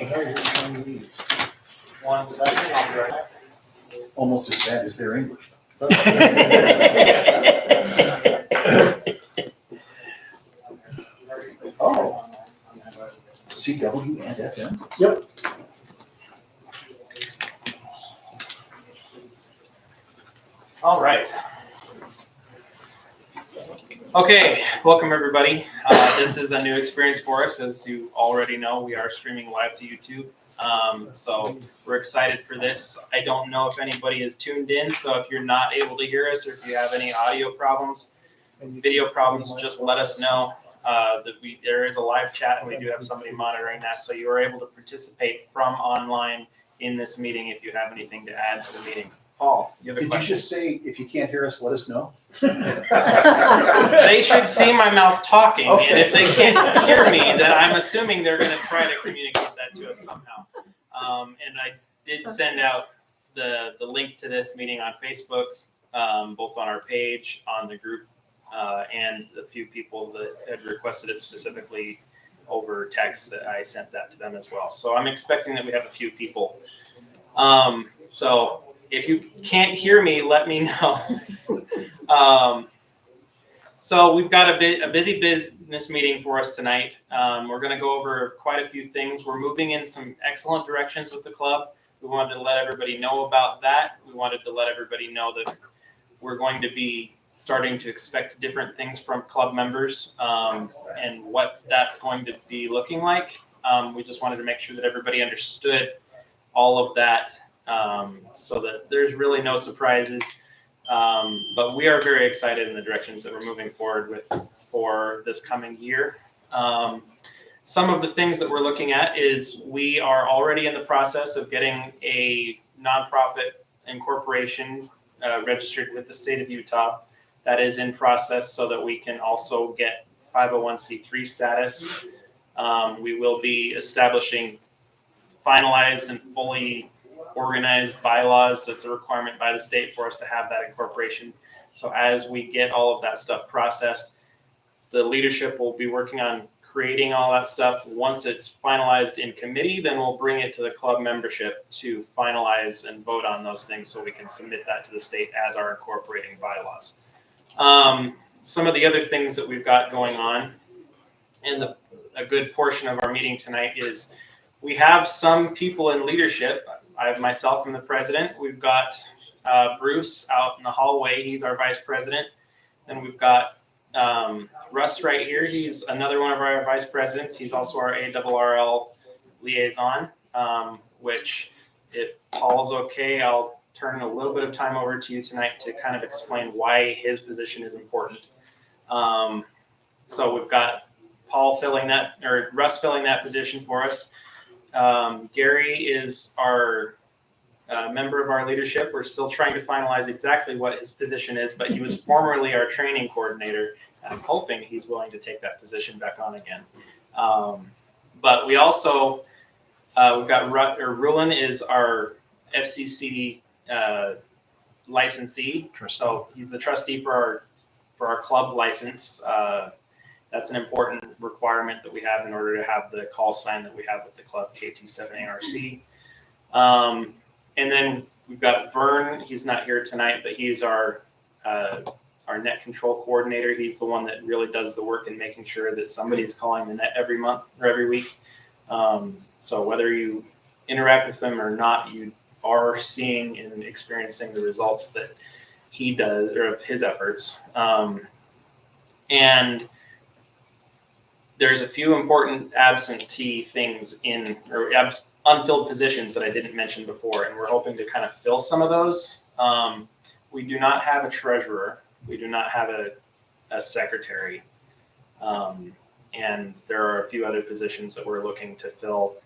1 second, I'll be right back. Almost as bad as their English. Oh, CW and FM? Yep. All right. Okay, welcome everybody. This is a new experience for us. As you already know, we are streaming live to YouTube. So we're excited for this. I don't know if anybody is tuned in, so if you're not able to hear us or if you have any audio problems, video problems, just let us know. There is a live chat and we do have somebody monitoring that, so you are able to participate from online in this meeting if you have anything to add to the meeting. Paul, you have a Did question? you just say, if you can't hear us, let us know? They should see my mouth talking, and if they can't hear me, then I'm assuming they're going to try to communicate that to us somehow. And I did send out the link to this meeting on Facebook, both on our page, on the group, and a few people that had requested it specifically over text. That I sent that to them as well. So I'm expecting that we have a few people. So if you can't hear me, let me know. So we've got a busy business meeting for us tonight. We're going to go over quite a few things. We're moving in some excellent directions with the club. We wanted to let everybody know about that. We wanted to let everybody know that we're going to be starting to expect different things from club members and what that's going to be looking like. We just wanted to make sure that everybody understood all of that so that there's really no surprises. But we are very excited in the directions that we're moving forward with for this coming year. Some of the things that we're looking at is we are already in the process of getting a nonprofit incorporation registered with the state of Utah. That is in process so that we can also get 501c3 status. We will be establishing finalized and fully organized bylaws. That's a requirement by the state for us to have that incorporation. So as we get all of that stuff processed, the leadership will be working on creating all that stuff. Once it's finalized in committee, then we'll bring it to the club membership to finalize and vote on those things so we can submit that to the state as our incorporating bylaws. Some of the other things that we've got going on, and a good portion of our meeting tonight is we have some people in leadership. I have myself and the president. We've got Bruce out in the hallway. He's our vice president. Then we've got Russ right here. He's another one of our vice presidents. He's also our ARRL liaison, which if Paul's okay, I'll turn a little bit of time over to you tonight to kind of explain why his position is important. So we've got Paul filling that, or Russ filling that position for us. Gary is our member of our leadership. We're still trying to finalize exactly what his position is, but he was formerly our training coordinator. I'm hoping he's willing to take that position back on again. But we also, we've got Rulin is our FCC licensee. So he's the trustee for our club license. That's an important requirement that we have in order to have the call sign that we have with the club, KT7ARC. And then we've got Vern. He's not here tonight, but he's our net control coordinator. He's the one that really does the work in making sure that somebody's calling the net every month or every week. So whether you interact with him or not, you are seeing and experiencing the results that he does, or of his efforts. And there's a few important absentee things or unfilled positions that I didn't mention before, and we're hoping to kind of fill some of those. We do not have a treasurer. We do not have a secretary. And there are a few other positions that we're looking to fill.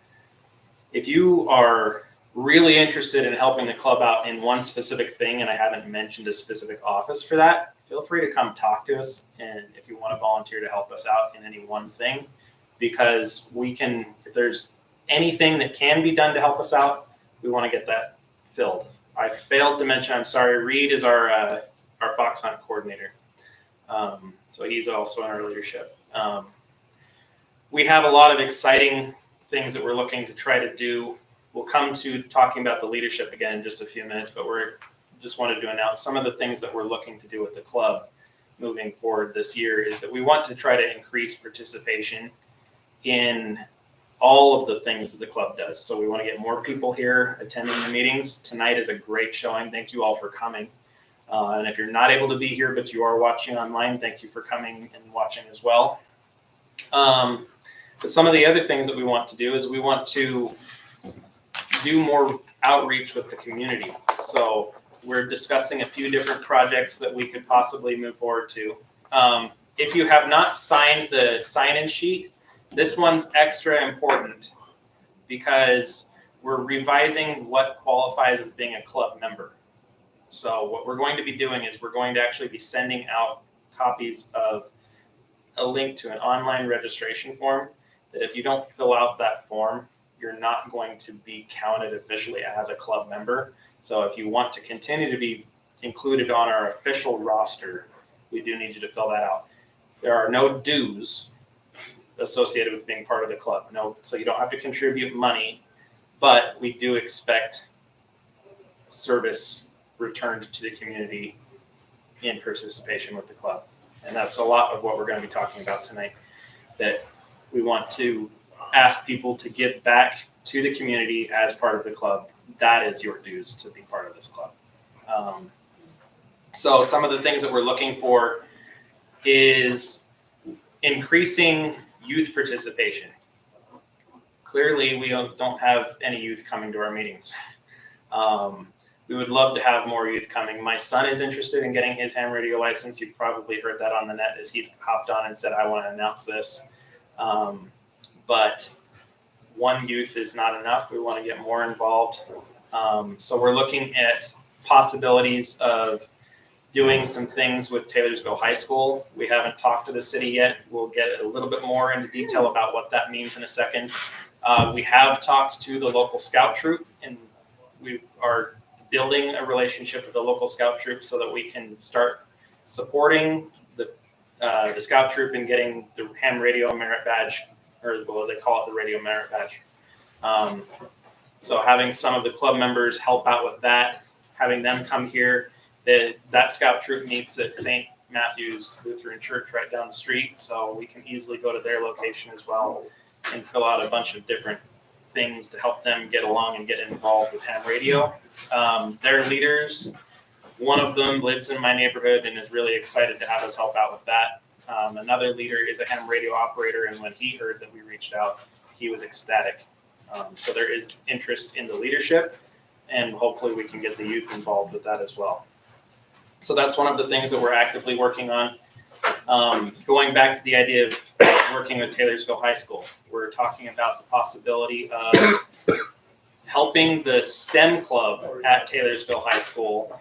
If you are really interested in helping the club out in one specific thing, and I haven't mentioned a specific office for that, feel free to come talk to us. And if you want to volunteer to help us out in any one thing, because we can, if there's anything that can be done to help us out, we want to get that filled. I failed to mention, I'm sorry, Reed is our fox hunt coordinator. So he's also in our leadership. We have a lot of exciting things that we're looking to try to do. We'll come to talking about the leadership again in just a few minutes, but we're just wanted to announce some of the things that we're looking to do with the club moving forward this year is that we want to try to increase participation in all of the things that the club does. So we want to get more people here attending the meetings. Tonight is a great showing. Thank you all for coming. And if you're not able to be here, but you are watching online, thank you for coming and watching as well. But some of the other things that we want to do is we want to do more outreach with the community. So we're discussing a few different projects that we could possibly move forward to. If you have not signed the sign-in sheet, this one's extra important because we're revising what qualifies as being a club member. So what we're going to be doing is we're going to actually be sending out copies of a link to an online registration form that if you don't fill out that form, you're not going to be counted officially as a club member. So if you want to continue to be included on our official roster, we do need you to fill that out. There are no dues associated with being part of the club. No, so you don't have to contribute money, but we do expect service returned to the community in participation with the club. And that's a lot of what we're going to be talking about tonight, that we want to ask people to give back to the community as part of the club. That is your dues to be part of this club. So some of the things that we're looking for is increasing youth participation. Clearly, we don't have any youth coming to our meetings. We would love to have more youth coming. My son is interested in getting his ham radio license. You've probably heard that on the net as he's hopped on and said, I want to announce this. But one youth is not enough. We want to get more involved. So we're looking at possibilities of doing some things with Taylorsville High School. We haven't talked to the city yet. We'll get a little bit more into detail about what that means in a second. We have talked to the local scout troop, and we are building a relationship with the local scout troop so that we can start supporting the scout troop and getting the ham radio merit badge, or well, they call it the radio merit badge. So having some of the club members help out with that, having them come here. That scout troop meets at St. Matthew's Lutheran Church right down the street, so we can easily go to their location as well and fill out a bunch of different things to help them get along and get involved with ham radio. Their leaders, one of them lives in my neighborhood and is really excited to have us help out with that. Another leader is a ham radio operator, and when he heard that we reached out, he was ecstatic. So there is interest in the leadership, and hopefully we can get the youth involved with that as well. So that's one of the things that we're actively working on. Going back to the idea of working with Taylorsville High School, we're talking about the possibility of helping the STEM club at Taylorsville High School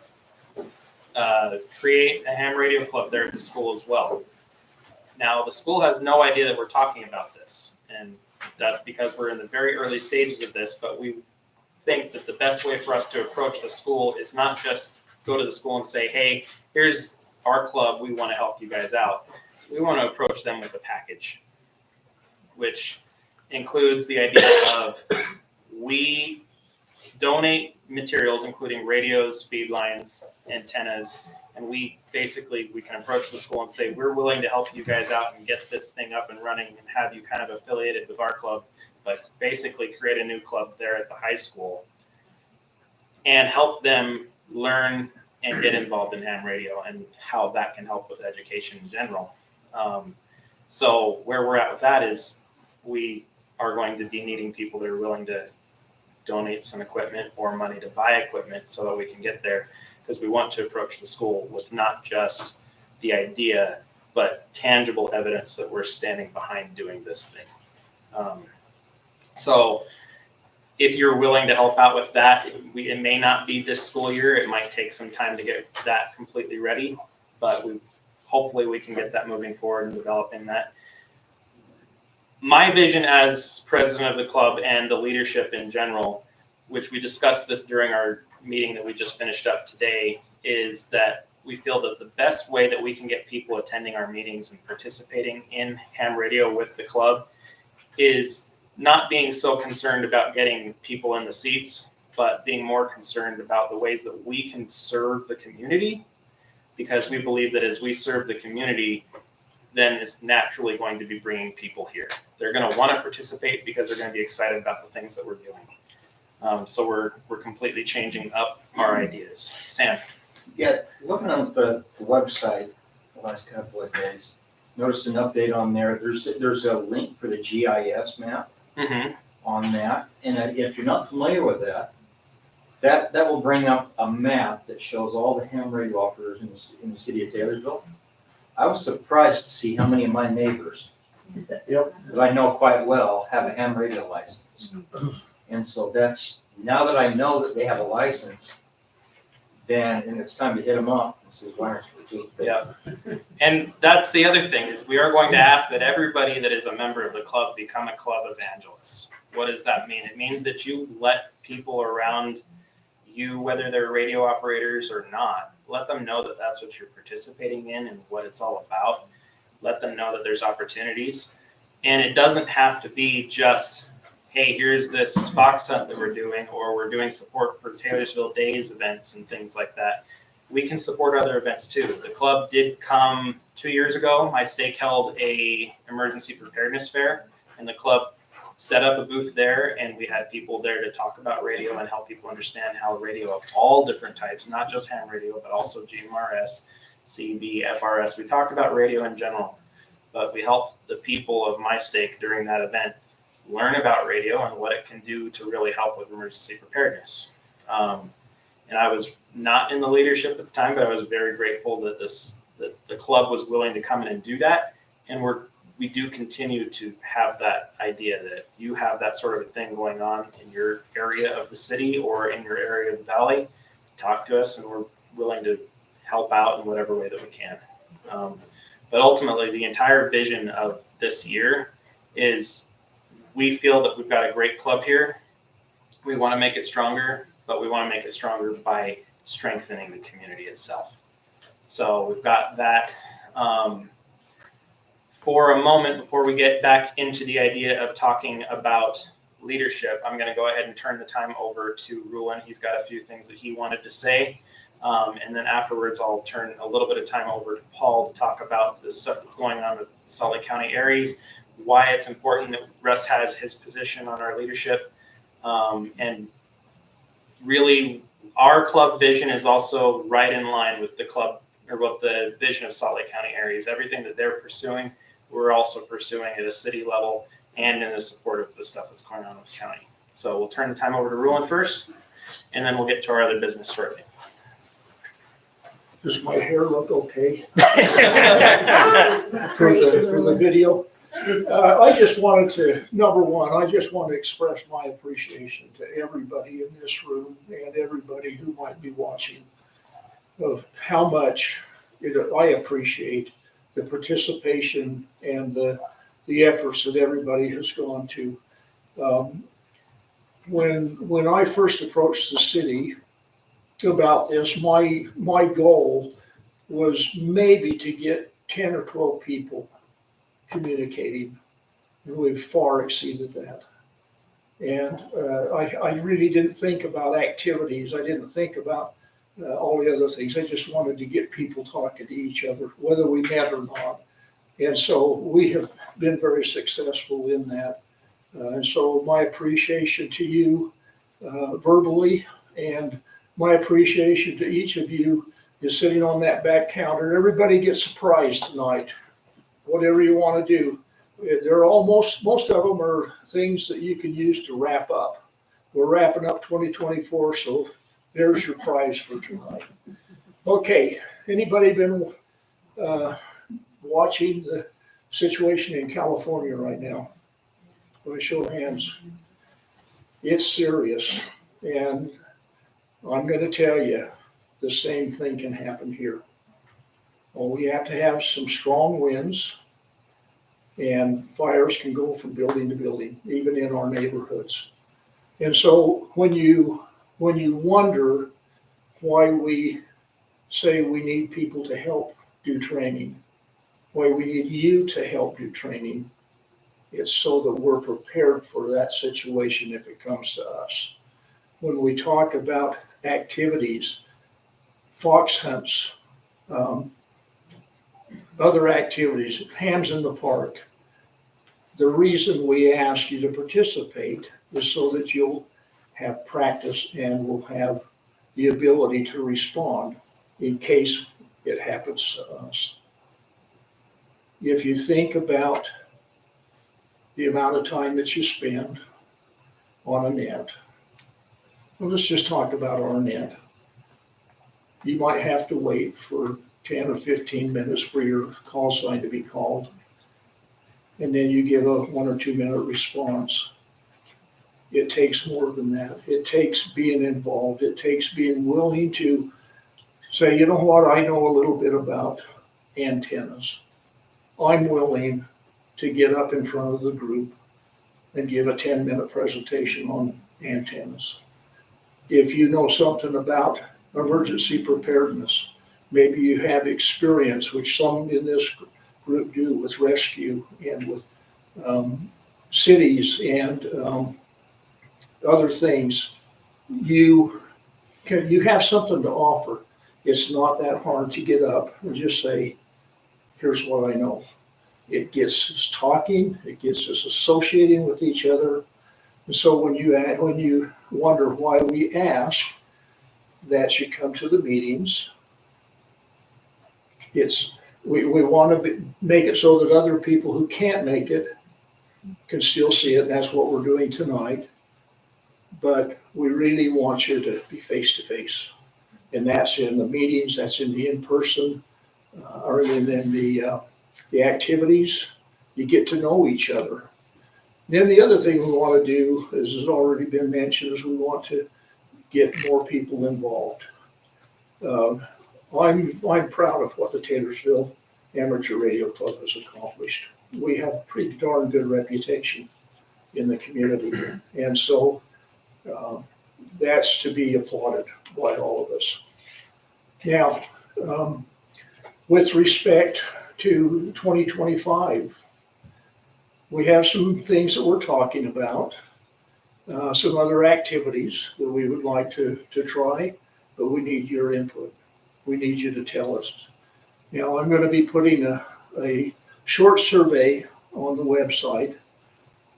create a ham radio club there at the school as well. Now, the school has no idea that we're talking about this, and that's because we're in the very early stages of this, but we think that the best way for us to approach the school is not just go to the school and say, hey, here's our club, we want to help you guys out. We want to approach them with a package, which includes the idea of we donate materials, including radios, feed lines, antennas, and we can approach the school and say, we're willing to help you guys out and get this thing up and running and have you kind of affiliated with our club, but basically create a new club there at the high school and help them learn and get involved in ham radio and how that can help with education in general. So where we're at with that is we are going to be needing people that are willing to donate some equipment or money to buy equipment so that we can get there, because we want to approach the school with not just the idea, but tangible evidence that we're standing behind doing this thing. So if you're willing to help out with that, it may not be this school year. It might take some time to get that completely ready, but hopefully we can get that moving forward and developing that. My vision as president of the club and the leadership in general, which we discussed this during our meeting that we just finished up today, is that we feel that the best way that we can get people attending our meetings and participating in ham radio with the club is not being so concerned about getting people in the seats, but being more concerned about the ways that we can serve the community, because we believe that as we serve the community, then it's naturally going to be bringing people here. They're going to want to participate because they're going to be excited about the things that we're doing. So we're completely changing up our ideas. Sam. Yeah, looking on the website the last couple of days, noticed an update on there. There's a link for the GIS map on that. And if you're not familiar with that will bring up a map that shows all the ham radio operators in the city of Taylorsville. I was surprised to see how many of my neighbors that I know quite well have a ham radio license. And so now that I know that they have a license, and it's time to hit them up and say, why aren't you? Yeah. And that's the other thing, is we are going to ask that everybody that is a member of the club become a club evangelist. What does that mean? It means that you let people around you, whether they're radio operators or not, let them know that that's what you're participating in and what it's all about. Let them know that there's opportunities. And it doesn't have to be just, hey, here's this Fox hunt that we're doing, or we're doing support for Taylorsville Days events and things like that. We can support other events too. The club did come 2 years ago. My stake held a emergency preparedness fair, and the club set up a booth there, and we had people there to talk about radio and help people understand how radio of all different types, not just ham radio, but also GMRS, CB, FRS. We talked about radio in general, but we helped the people of my stake during that event learn about radio and what it can do to really help with emergency preparedness. And I was not in the leadership at the time, but I was very grateful that the club was willing to come in and do that. And we do continue to have that idea that you have that sort of a thing going on in your area of the city or in your area of the valley. Talk to us, and we're willing to help out in whatever way that we can. But ultimately, the entire vision of this year is, we feel that we've got a great club here. We want to make it stronger, but we want to make it stronger by strengthening the community itself. So we've got that. For a moment, before we get back into the idea of talking about leadership, I'm going to go ahead and turn the time over to Rulon. He's got a few things that he wanted to say. And then afterwards, I'll turn a little bit of time over to Paul to talk about the stuff that's going on with Salt Lake County Aries, why it's important that Russ has his position on our leadership. And really, our club vision is also right in line with the club, or what the vision of Salt Lake County Aries. Everything that they're pursuing, we're also pursuing at a city level and in the support of the stuff that's going on with the county. So we'll turn the time over to Rulon first, and then we'll get to our other business shortly. Does my hair look okay? That's great. For the video. I just wanted to, number one, I just want to express my appreciation to everybody in this room and everybody who might be watching of how much I appreciate the participation and the efforts that everybody has gone to. When I first approached the city about this, my goal was maybe to get 10 or 12 people communicating, and we've far exceeded that. And I really didn't think about activities. I didn't think about all the other things. I just wanted to get people talking to each other, whether we met or not. And so we have been very successful in that. And so my appreciation to you verbally, and my appreciation to each of you is sitting on that back counter. Everybody gets a prize tonight, whatever you want to do. They're most of them are things that you can use to wrap up. We're wrapping up 2024, so there's your prize for tonight. Okay, anybody been watching the situation in California right now? By show of hands. It's serious, and I'm going to tell you, the same thing can happen here. Well, we have to have some strong winds, and fires can go from building to building, even in our neighborhoods. And so when you wonder why we say we need people to help do training, why we need you to help do training, It's so that we're prepared for that situation if it comes to us. When we talk about activities, fox hunts, other activities, hams in the park, the reason we ask you to participate is so that you'll have practice and will have the ability to respond in case it happens to us. If you think about the amount of time that you spend on a net, well, let's just talk about our net. You might have to wait for 10 or 15 minutes for your call sign to be called. And then you give a 1 or 2 minute response. It takes more than that. It takes being involved. It takes being willing to say, you know what, I know a little bit about antennas. I'm willing to get up in front of the group and give a 10-minute presentation on antennas. If you know something about emergency preparedness, maybe you have experience, which some in this group do, with rescue and with cities and other things, you have something to offer. It's not that hard to get up and just say, here's what I know. It gets us talking, it gets us associating with each other. And so when you wonder why we ask that you come to the meetings, we want to make it so that other people who can't make it can still see it. That's what we're doing tonight. But we really want you to be face to face. And that's in the meetings, that's in the in-person, or in the activities. You get to know each other. Then the other thing we want to do, as has already been mentioned, is we want to get more people involved. I'm proud of what the Taylorsville Amateur Radio Club has accomplished. We have a pretty darn good reputation in the community. And so that's to be applauded by all of us. Now, with respect to 2025, we have some things that we're talking about, some other activities that we would like to try, but we need your input. We need you to tell us. Now, I'm going to be putting a short survey on the website.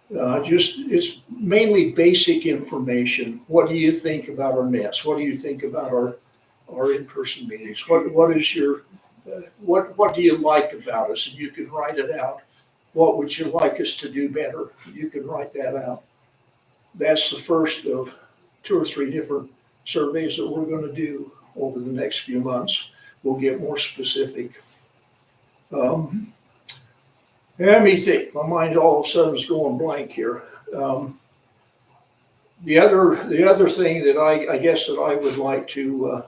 It's mainly basic information. What do you think about our nets? What do you think about our in-person meetings? What do you like about us? And you can write it out. What would you like us to do better? You can write that out. That's the first of 2 or 3 different surveys that we're going to do over the next few months. We'll get more specific. Let me think. My mind all of a sudden is going blank here. The other thing that I guess that I would like to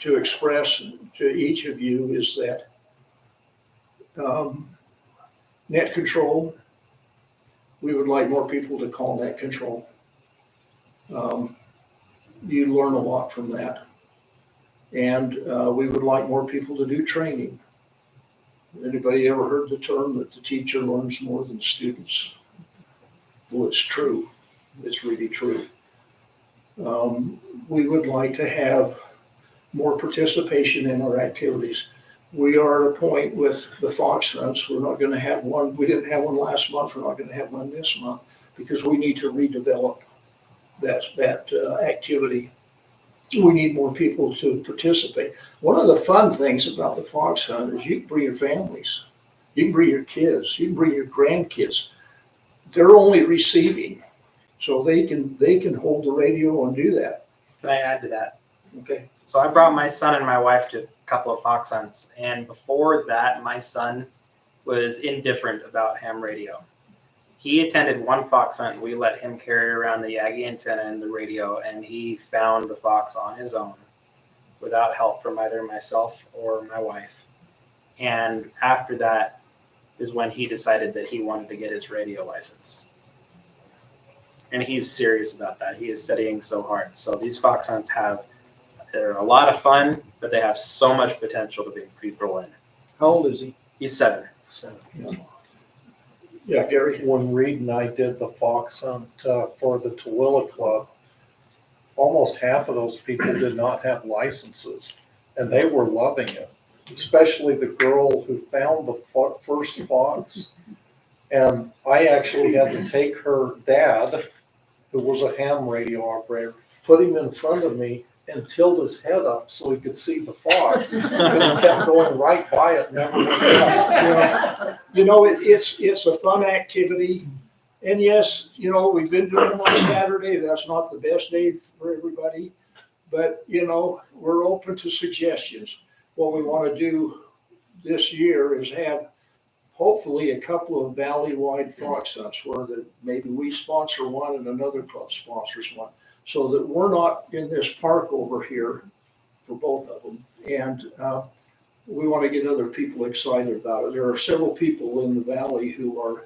express to each of you is that net control, we would like more people to call net control. You learn a lot from that. And we would like more people to do training. Anybody ever heard the term that the teacher learns more than students? Well, it's true. It's really true. We would like to have more participation in our activities. We are at a point with the fox hunts. We're not going to have one. We didn't have one last month. We're not going to have one this month because we need to redevelop that activity. We need more people to participate. One of the fun things about the fox hunt is you can bring your families, you can bring your kids, you can bring your grandkids. They're only receiving, so they can hold the radio and do that. Can I add to that? Okay. So I brought my son and my wife to a couple of fox hunts, and before that, my son was indifferent about ham radio. He attended one fox hunt. We let him carry around the Yagi antenna and the radio, and he found the fox on his own without help from either myself or my wife. And after that is when he decided that he wanted to get his radio license. And he's serious about that. He is studying so hard. So these fox hunts they're a lot of fun, but they have so much potential to bring people in. How old is he? He's 7. 7. Yeah. Yeah, Gary. When Reed and I did the fox hunt for the Tooele Club, almost half of those people did not have licenses, and they were loving it, especially the girl who found the first fox. And I actually had to take her dad, who was a ham radio operator, put him in front of me and tilt his head up so he could see the fox. Because he kept going right by it, never went up. It's a fun activity. And yes, we've been doing them on Saturday. That's not the best day for everybody. But, we're open to suggestions. What we want to do this year is have hopefully a couple of valley-wide fox hunts where maybe we sponsor one and another club sponsors one, so that we're not in this park over here for both of them. And we want to get other people excited about it. There are several people in the valley who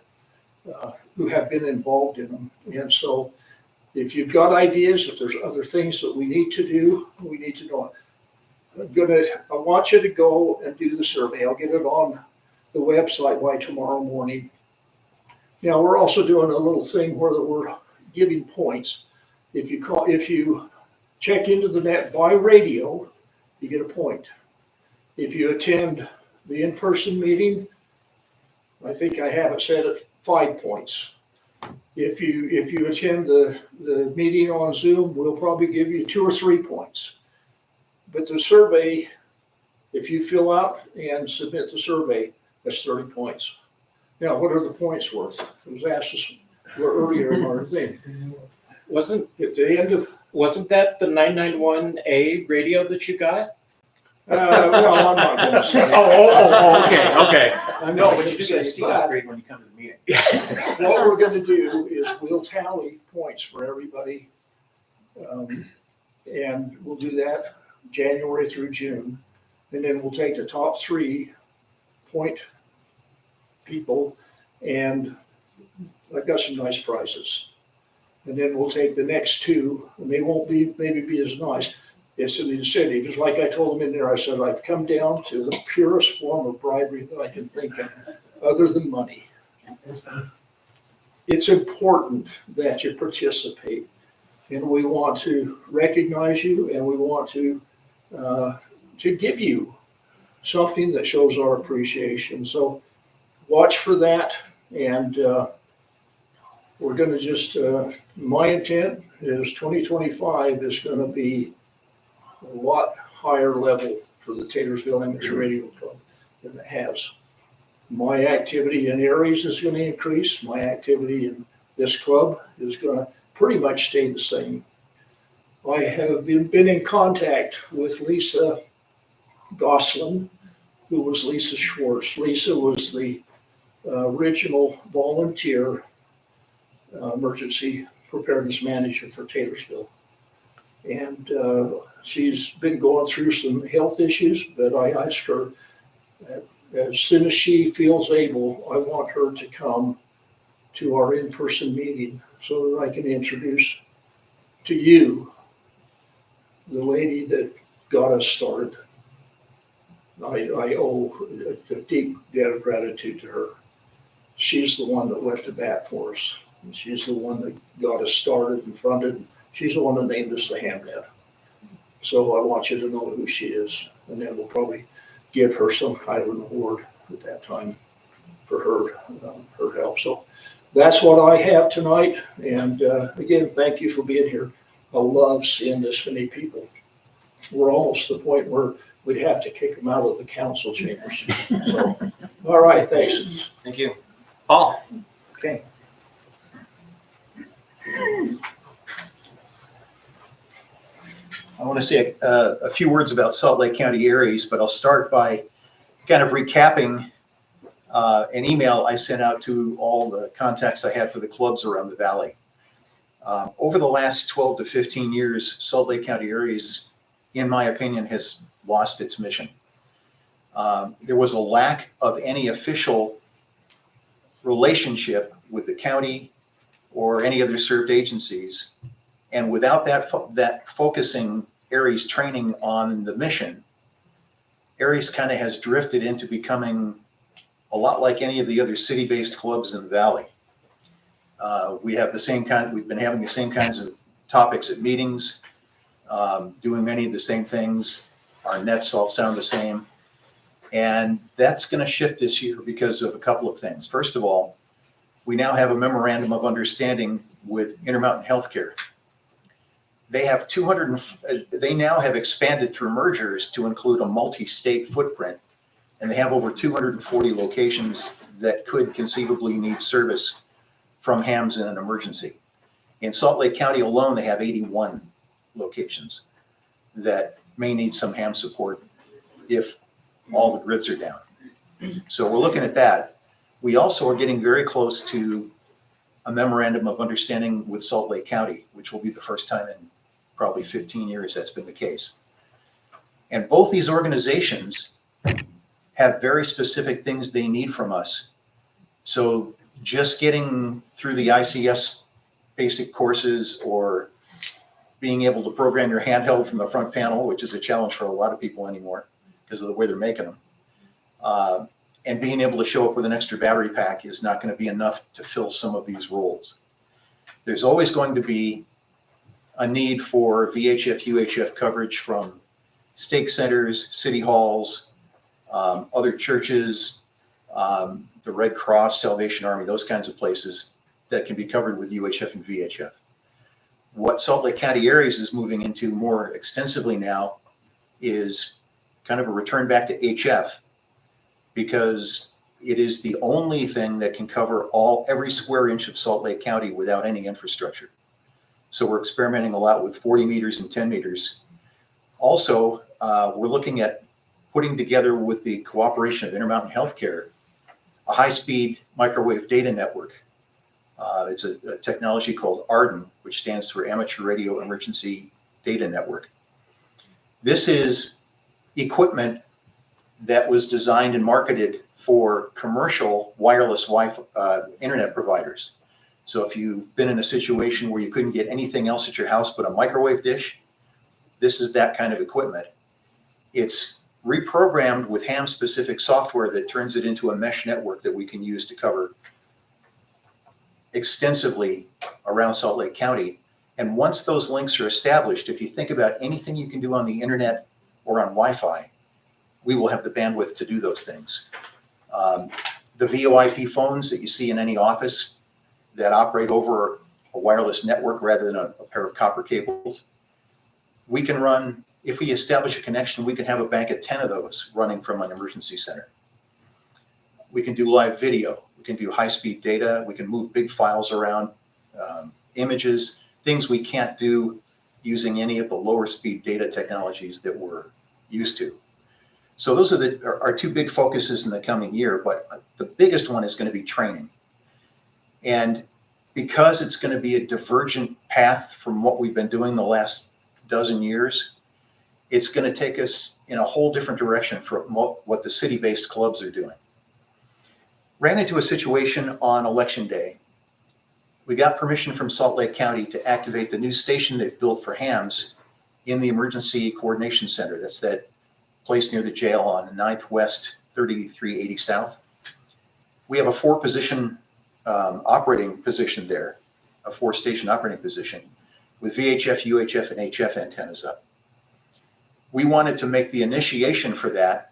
have been involved in them. And so if you've got ideas, if there's other things that we need to do, we need to know it. I want you to go and do the survey. I'll get it on the website by tomorrow morning. Now, we're also doing a little thing where we're giving points. If you check into the net by radio, you get a point. If you attend the in-person meeting, I think I have it set at 5 points. If you attend the meeting on Zoom, we'll probably give you 2 or 3 points. But the survey, if you fill out and submit the survey, that's 30 points. Now, what are the points worth? It was asked us earlier in our thing. Wasn't At the end of, that the 991A radio that you got? well, I'm not gonna say. Okay. I'm No, not but gonna you do say, get a seat but upgrade when you come to the meeting. what we're gonna do is we'll tally points for everybody. And we'll do that January through June. And then we'll take the top 3 point people, and I've got some nice prizes. And then we'll take the next 2, and they won't maybe be as nice. It's an incentive. Just like I told them in there, I said, I've come down to the purest form of bribery that I can think of, other than money. It's important that you participate, and we want to recognize you, and we want to give you something that shows our appreciation. So watch for that, and we're going to just, my intent is 2025 is going to be a lot higher level for the Taylorsville Amateur Radio Club than it has. My activity in Aries is going to increase. My activity in this club is going to pretty much stay the same. I have been in contact with Lisa Goslin, who was Lisa Schwartz. Lisa was the original volunteer emergency preparedness manager for Taylorsville. And she's been going through some health issues, but I asked her that as soon as she feels able, I want her to come to our in-person meeting so that I can introduce to you the lady that got us started. I owe a deep debt of gratitude to her. She's the one that went to bat for us. And she's the one that got us started and funded. She's the one that named us the Hamnet. So I want you to know who she is. And then we'll probably give her some kind of an award at that time for her help. So that's what I have tonight. And again, thank you for being here. I love seeing this many people. We're almost to the point where we'd have to kick them out of the council chambers. So, all right, thanks. Thank you. Paul? Okay. I want to say a few words about Salt Lake County Aries, but I'll start by kind of recapping an email I sent out to all the contacts I had for the clubs around the valley. Over the last 12 to 15 years, Salt Lake County Aries, in my opinion, has lost its mission. There was a lack of any official relationship with the county or any other served agencies. And without that focusing Aries training on the mission, Aries kind of has drifted into becoming a lot like any of the other city-based clubs in the valley. We've been having the same kinds of topics at meetings, doing many of the same things. Our nets all sound the same. And that's going to shift this year because of a couple of things. First of all, we now have a memorandum of understanding with Intermountain Healthcare. They now have expanded through mergers to include a multi-state footprint, and they have over 240 locations that could conceivably need service from hams in an emergency. In Salt Lake County alone, they have 81 locations that may need some ham support if all the grids are down. So we're looking at that. We also are getting very close to a memorandum of understanding with Salt Lake County, which will be the first time in probably 15 years that's been the case. And both these organizations have very specific things they need from us. So just getting through the ICS basic courses or being able to program your handheld from the front panel, which is a challenge for a lot of people anymore because of the way they're making them, and being able to show up with an extra battery pack is not going to be enough to fill some of these roles. There's always going to be a need for VHF, UHF coverage from stake centers, city halls, other churches, the Red Cross, Salvation Army, those kinds of places that can be covered with UHF and VHF. What Salt Lake County Areas is moving into more extensively now is kind of a return back to HF, because it is the only thing that can cover every square inch of Salt Lake County without any infrastructure. So we're experimenting a lot with 40 meters and 10 meters. Also, we're looking at putting together with the cooperation of Intermountain Healthcare, a high-speed microwave data network. It's a technology called ARDEN, which stands for Amateur Radio Emergency Data Network. This is equipment that was designed and marketed for commercial wireless Wi-Fi internet providers. So if you've been in a situation where you couldn't get anything else at your house but a microwave dish, this is that kind of equipment. It's reprogrammed with ham-specific software that turns it into a mesh network that we can use to cover extensively around Salt Lake County. And once those links are established, if you think about anything you can do on the internet or on Wi-Fi, we will have the bandwidth to do those things. The VoIP phones that you see in any office that operate over a wireless network rather than a pair of copper cables, we can run, if we establish a connection, we can have a bank of 10 of those running from an emergency center. We can do live video. We can do high-speed data. We can move big files around, images, things we can't do using any of the lower speed data technologies that we're used to. So those are our two big focuses in the coming year, but the biggest one is going to be training. And because it's going to be a divergent path from what we've been doing the last dozen years, it's going to take us in a whole different direction from what the city-based clubs are doing. Ran into a situation on election day. We got permission from Salt Lake County to activate the new station they've built for hams in the Emergency Coordination Center. That's that place near the jail on 9th West, 3380 South. We have a 4-position operating position there, a 4-station operating position with VHF, UHF, and HF antennas up. We wanted to make the initiation for that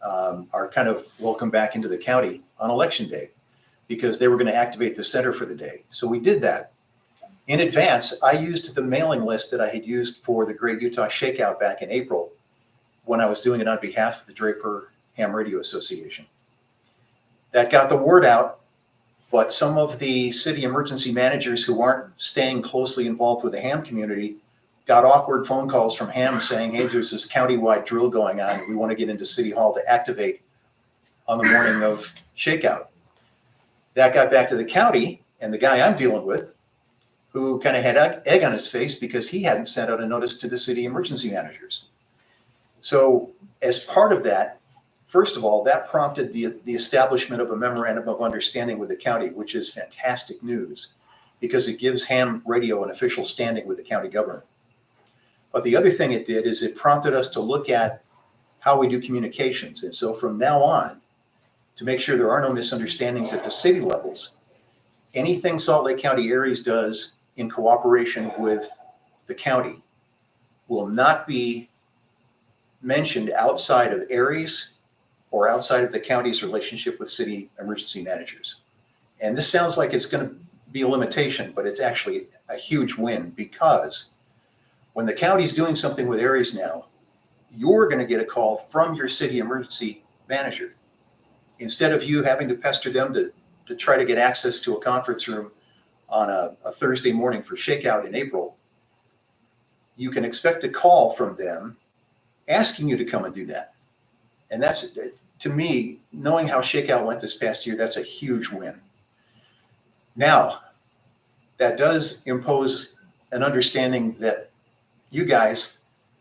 our kind of welcome back into the county on election day, because they were going to activate the center for the day. So we did that. In advance, I used the mailing list that I had used for the Great Utah Shakeout back in April when I was doing it on behalf of the Draper Ham Radio Association. That got the word out, but some of the city emergency managers who aren't staying closely involved with the ham community got awkward phone calls from ham saying, hey, there's this countywide drill going on, and we want to get into City Hall to activate on the morning of Shakeout. That got back to the county, and the guy I'm dealing with, who kind of had egg on his face because he hadn't sent out a notice to the city emergency managers. So as part of that, first of all, that prompted the establishment of a memorandum of understanding with the county, which is fantastic news because it gives ham radio an official standing with the county government. But the other thing it did is it prompted us to look at how we do communications. And so from now on, to make sure there are no misunderstandings at the city levels. Anything Salt Lake County Aries does in cooperation with the county will not be mentioned outside of Aries or outside of the county's relationship with city emergency managers. And this sounds like it's going to be a limitation, but it's actually a huge win, because when the county's doing something with Aries now, you're going to get a call from your city emergency manager. Instead of you having to pester them to try to get access to a conference room on a Thursday morning for Shakeout in April, you can expect a call from them asking you to come and do that. And that's, to me, knowing how Shakeout went this past year, that's a huge win. Now, that does impose an understanding that you guys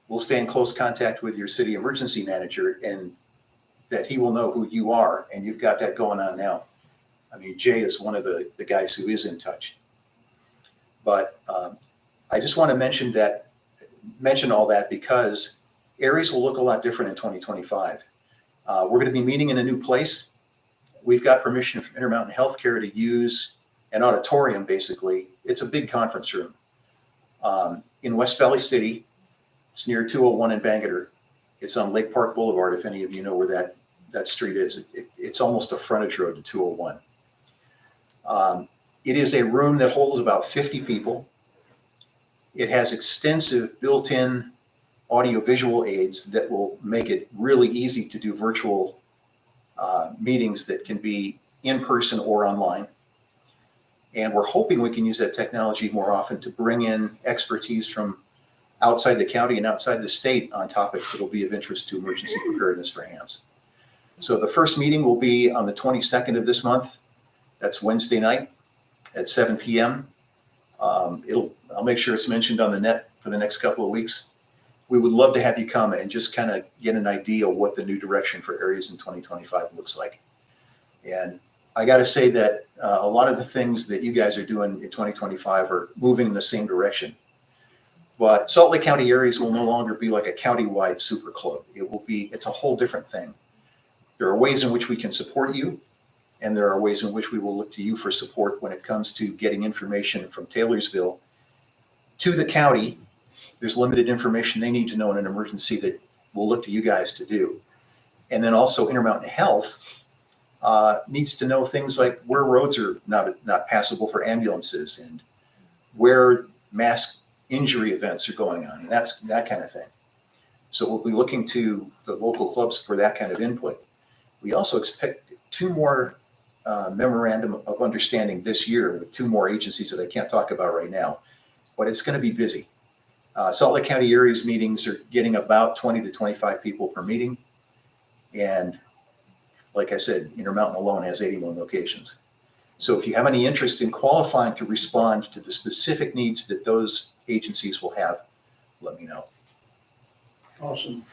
will stay in close contact with your city emergency manager, and that he will know who you are, and you've got that going on now. I mean, Jay is one of the guys who is in touch. But I just want to mention all that because Aries will look a lot different in 2025. We're going to be meeting in a new place. We've got permission from Intermountain Healthcare to use an auditorium, basically. It's a big conference room in West Valley City. It's near 201 in Bangerter. It's on Lake Park Boulevard, if any of you know where that street is. It's almost a frontage road to 201. It is a room that holds about 50 people. It has extensive built-in audio-visual aids that will make it really easy to do virtual meetings that can be in person or online. And we're hoping we can use that technology more often to bring in expertise from outside the county and outside the state on topics that will be of interest to emergency preparedness for hams. So the first meeting will be on the 22nd of this month. That's Wednesday night at 7 p.m. I'll make sure it's mentioned on the net for the next couple of weeks. We would love to have you come and just kind of get an idea of what the new direction for Aries in 2025 looks like. And I got to say that a lot of the things that you guys are doing in 2025 are moving in the same direction. But Salt Lake County Aries will no longer be like a county-wide super club. It's a whole different thing. There are ways in which we can support you, and there are ways in which we will look to you for support when it comes to getting information from Taylorsville to the county. There's limited information they need to know in an emergency that we'll look to you guys to do. And then also Intermountain Health needs to know things like where roads are not passable for ambulances and where mass injury events are going on, and that kind of thing. So we'll be looking to the local clubs for that kind of input. We also expect 2 more memorandum of understanding this year with 2 more agencies that I can't talk about right now, but it's going to be busy. Salt Lake County Aries meetings are getting about 20 to 25 people per meeting. And like I said, Intermountain alone has 81 locations. So if you have any interest in qualifying to respond to the specific needs that those agencies will have, let me know. Awesome.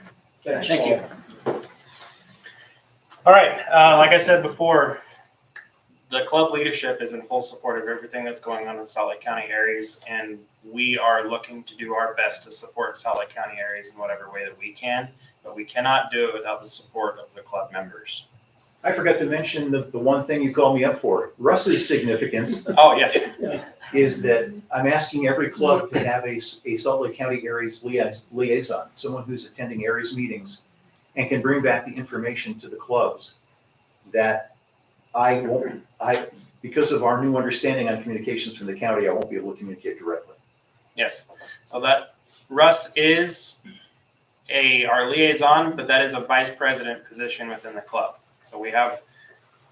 Thanks. Thank you. All right, like I said before, the club leadership is in full support of everything that's going on in Salt Lake County Aries, and we are looking to do our best to support Salt Lake County Aries in whatever way that we can, but we cannot do it without the support of the club members. I forgot to mention the one thing you called me up for. Russ's significance Oh, yes. is that I'm asking every club to have a Salt Lake County Aries liaison, someone who's attending Aries meetings and can bring back the information to the clubs that because of our new understanding on communications from the county, I won't be able to communicate directly. Yes. So that Russ is our liaison, but that is a vice president position within the club. So we have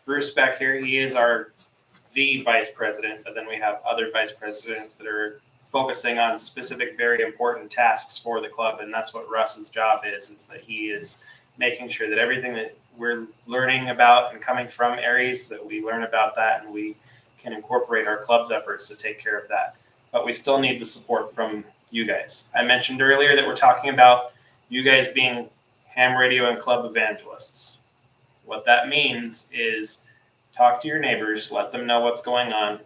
Bruce back here. He is the vice president, but then we have other vice presidents that are focusing on specific, very important tasks for the club. And that's what Russ's job is that he is making sure that everything that we're learning about and coming from Aries, that we learn about that and we can incorporate our club's efforts to take care of that. But we still need the support from you guys. I mentioned earlier that we're talking about you guys being ham radio and club evangelists. What that means is talk to your neighbors, let them know what's going on,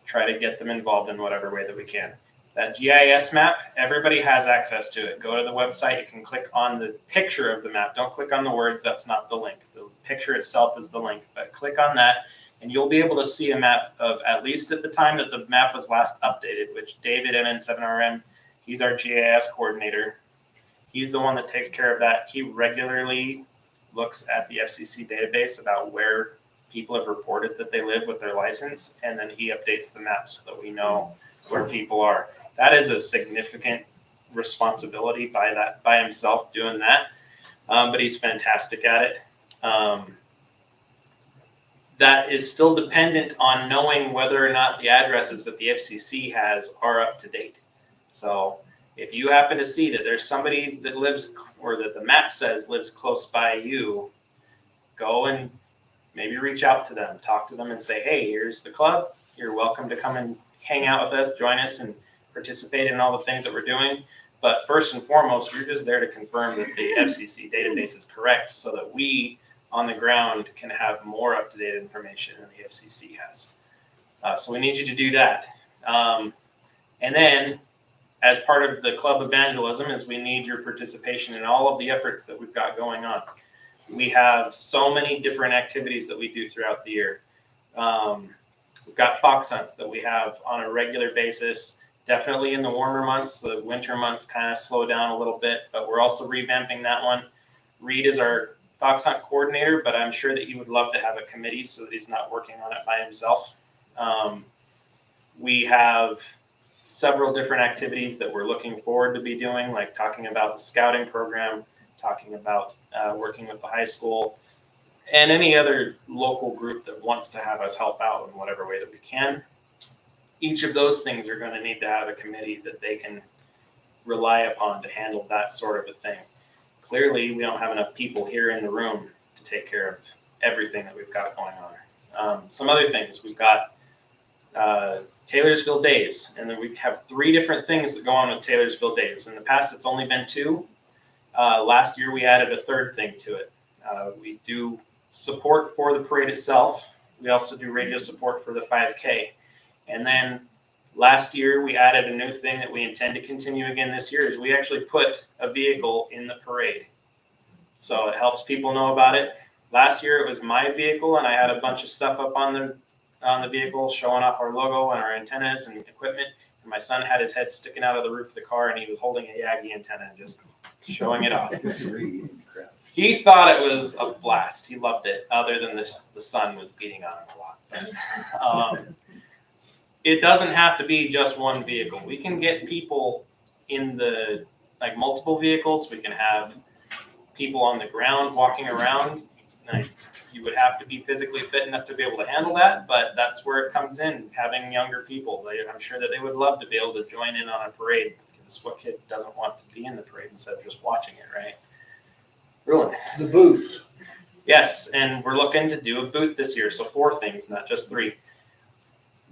try to get them involved in whatever way that we can. That GIS map, everybody has access to it. Go to the website, you can click on the picture of the map. Don't click on the words, that's not the link. The picture itself is the link, but click on that and you'll be able to see a map of, at least at the time that the map was last updated, which David MN7RM, he's our GIS coordinator. He's the one that takes care of that. He regularly looks at the FCC database about where people have reported that they live with their license, and then he updates the map so that we know where people are. That is a significant responsibility by himself doing that, but he's fantastic at it. That is still dependent on knowing whether or not the addresses that the FCC has are up to date. So if you happen to see that there's somebody that lives, or that the map says lives close by you, go and maybe reach out to them, talk to them and say, hey, here's the club. You're welcome to come and hang out with us, join us, and participate in all the things that we're doing. But first and foremost, you're just there to confirm that the FCC database is correct so that we on the ground can have more up-to-date information than the FCC has. So we need you to do that. And then as part of the club evangelism is we need your participation in all of the efforts that we've got going on. We have so many different activities that we do throughout the year. We've got fox hunts that we have on a regular basis. Definitely in the warmer months. The winter months kind of slow down a little bit, but we're also revamping that one. Reed is our fox hunt coordinator, but I'm sure that he would love to have a committee so that he's not working on it by himself. We have several different activities that we're looking forward to be doing, like talking about the scouting program, talking about working with the high school, and any other local group that wants to have us help out in whatever way that we can. Each of those things are going to need to have a committee that they can rely upon to handle that sort of a thing. Clearly, we don't have enough people here in the room to take care of everything that we've got going on. Some other things, we've got Taylorsville Days, and then we have 3 different things that go on with Taylorsville Days. In the past, it's only been 2. Last year, we added a 3rd thing to it. We do support for the parade itself. We also do radio support for the 5K. And then last year, we added a new thing that we intend to continue again this year, is we actually put a vehicle in the parade. So it helps people know about it. Last year, it was my vehicle, and I had a bunch of stuff up on the vehicle showing off our logo and our antennas and equipment. And my son had his head sticking out of the roof of the car, and he was holding a Yagi antenna and just showing it off. He thought it was a blast. He loved it, other than the sun was beating on him a lot. It doesn't have to be just one vehicle. We can get people in the, like, multiple vehicles. We can have people on the ground walking around. Like, you would have to be physically fit enough to be able to handle that, but that's where it comes in, having younger people. I'm sure that they would love to be able to join in on a parade, because what kid doesn't want to be in the parade instead of just watching it, right? Really? The booth. Yes, and we're looking to do a booth this year, so 4 things, not just 3.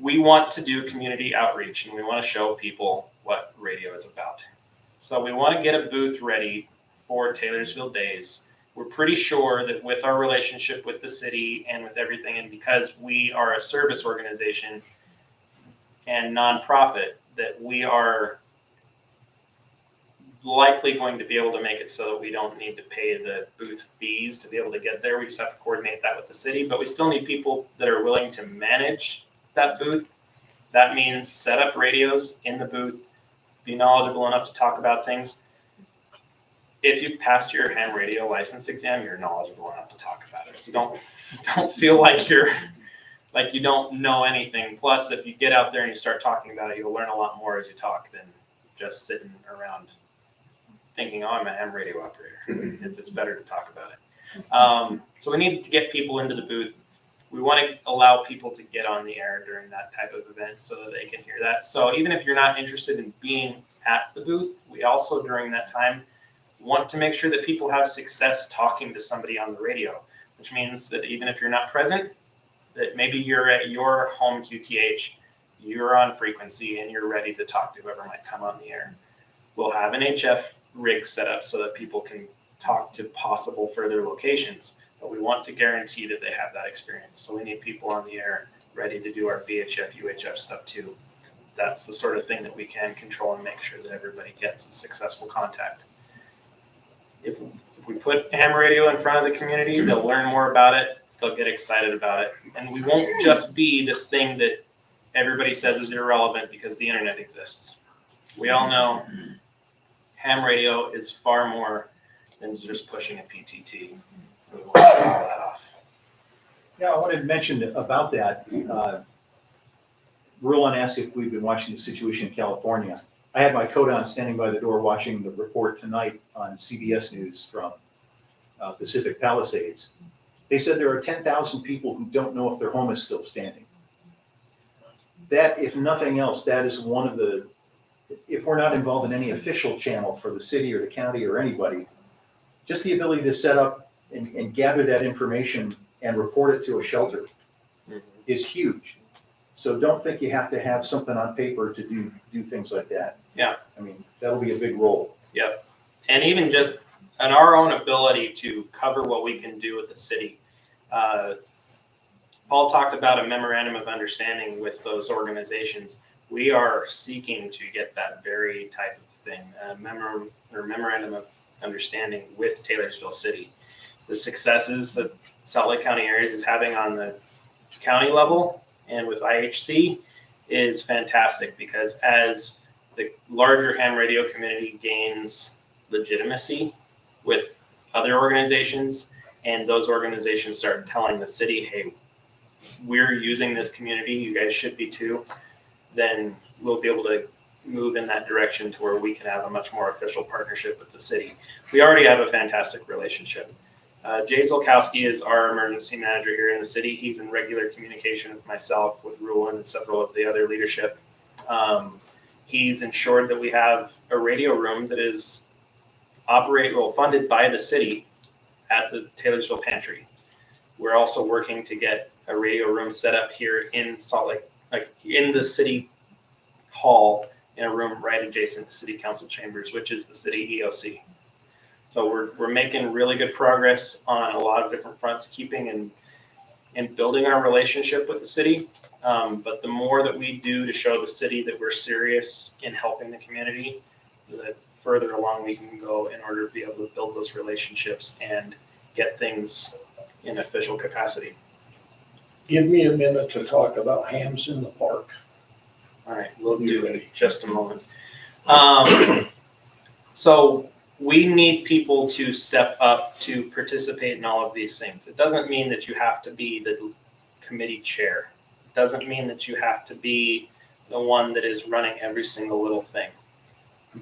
We want to do community outreach, and we want to show people what radio is about. So we want to get a booth ready for Taylorsville Days. We're pretty sure that with our relationship with the city and with everything, and because we are a service organization and nonprofit, that we are likely going to be able to make it so that we don't need to pay the booth fees to be able to get there. We just have to coordinate that with the city, but we still need people that are willing to manage that booth. That means set up radios in the booth, be knowledgeable enough to talk about things. If you've passed your ham radio license exam, you're knowledgeable enough to talk about it. So don't feel like you don't know anything. Plus, if you get out there and you start talking about it, you'll learn a lot more as you talk than just sitting around thinking, oh, I'm a ham radio operator. It's better to talk about it. So we need to get people into the booth. We want to allow people to get on the air during that type of event so that they can hear that. So even if you're not interested in being at the booth, we also, during that time, want to make sure that people have success talking to somebody on the radio, which means that even if you're not present, that maybe you're at your home QTH, you're on frequency, and you're ready to talk to whoever might come on the air. We'll have an HF rig set up so that people can talk to possible further locations, but we want to guarantee that they have that experience. So we need people on the air ready to do our VHF, UHF stuff too. That's the sort of thing that we can control and make sure that everybody gets a successful contact. If we put ham radio in front of the community, they'll learn more about it, they'll get excited about it. And we won't just be this thing that everybody says is irrelevant because the internet exists. We all know ham radio is far more than just pushing a PTT. We want to show all that off. Yeah, I wanted to mention about that. Roland asked if we've been watching the situation in California. I had my coat on standing by the door watching the report tonight on CBS News from Pacific Palisades. They said there are 10,000 people who don't know if their home is still standing. That, if nothing else, that is one of the, if we're not involved in any official channel for the city or the county or anybody, just the ability to set up and gather that information and report it to a shelter is huge. So don't think you have to have something on paper to do things like that. Yeah. I mean, that'll be a big role. Yep. And even just on our own ability to cover what we can do with the city. Paul talked about a memorandum of understanding with those organizations. We are seeking to get that very type of thing, memorandum of understanding with Taylorsville City. The successes that Salt Lake County Areas is having on the county level and with IHC is fantastic, because as the larger ham radio community gains legitimacy with other organizations, and those organizations start telling the city, hey, we're using this community, you guys should be too, then we'll be able to move in that direction to where we can have a much more official partnership with the city. We already have a fantastic relationship. Jay Zolkowski is our emergency manager here in the city. He's in regular communication with myself, with Rulen, and several of the other leadership. He's ensured that we have a radio room that is funded by the city at the Taylorsville Pantry. We're also working to get a radio room set up here in Salt Lake, like in the city hall, in a room right adjacent to city council chambers, which is the city EOC. So we're making really good progress on a lot of different fronts, keeping and building our relationship with the city. But the more that we do to show the city that we're serious in helping the community, the further along we can go in order to be able to build those relationships and get things in official capacity. Give me a minute to talk about hams in the park. All right, we'll do it in just a moment. So we need people to step up to participate in all of these things. It doesn't mean that you have to be the committee chair. It doesn't mean that you have to be the one that is running every single little thing.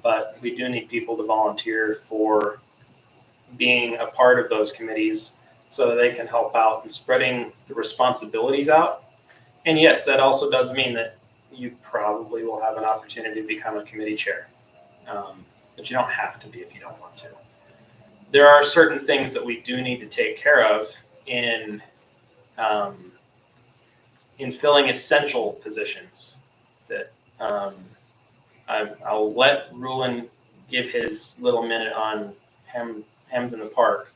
But we do need people to volunteer for being a part of those committees so that they can help out in spreading the responsibilities out. And yes, that also does mean that you probably will have an opportunity to become a committee chair. But you don't have to be if you don't want to. There are certain things that we do need to take care of in filling essential positions that I'll let Rulen give his little minute on hams in the park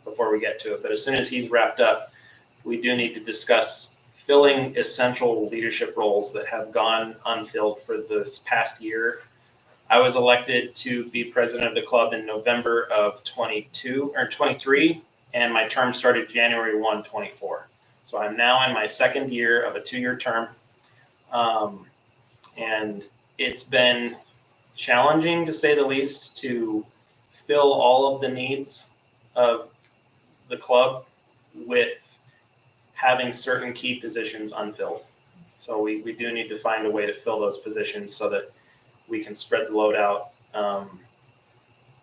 before we get to it. But as soon as he's wrapped up, we do need to discuss filling essential leadership roles that have gone unfilled for this past year. I was elected to be president of the club in November of 23, and my term started January 1, 24. So I'm now in my second year of a 2-year term. And it's been challenging, to say the least, to fill all of the needs of the club with having certain key positions unfilled. So we do need to find a way to fill those positions so that we can spread the load out.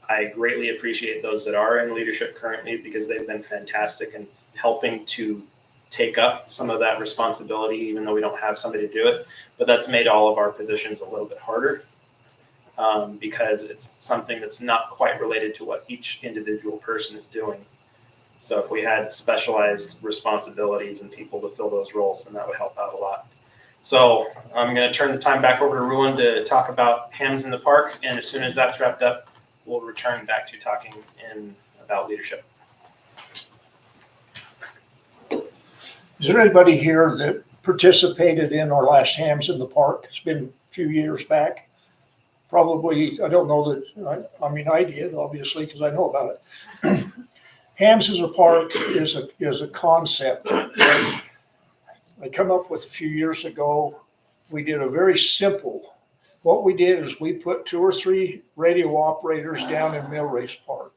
I greatly appreciate those that are in leadership currently, because they've been fantastic in helping to take up some of that responsibility, even though we don't have somebody to do it. But that's made all of our positions a little bit harder, because it's something that's not quite related to what each individual person is doing. So if we had specialized responsibilities and people to fill those roles, then that would help out a lot. So I'm going to turn the time back over to Rulen to talk about hams in the park. And as soon as that's wrapped up, we'll return back to talking about leadership. Is there anybody here that participated in our last hams in the park? It's been a few years back. probably, I don't know that, I did, obviously, because I know about it. Hams as a Park is a concept that I come up with a few years ago. We did a very simple, what we did is we put 2 or 3 radio operators down in Millrace Park.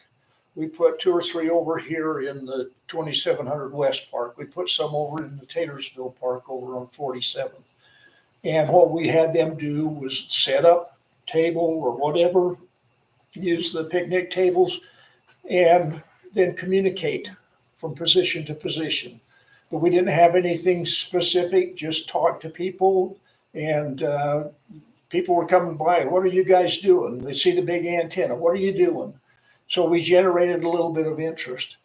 We put 2 or 3 over here in the 2700 West Park. We put some over in the Taylorsville Park over on 47. And what we had them do was set up table or whatever, use the picnic tables, and then communicate from position to position. But we didn't have anything specific, just talk to people, and people were coming by. What are you guys doing? They see the big antenna. What are you doing? So we generated a little bit of interest.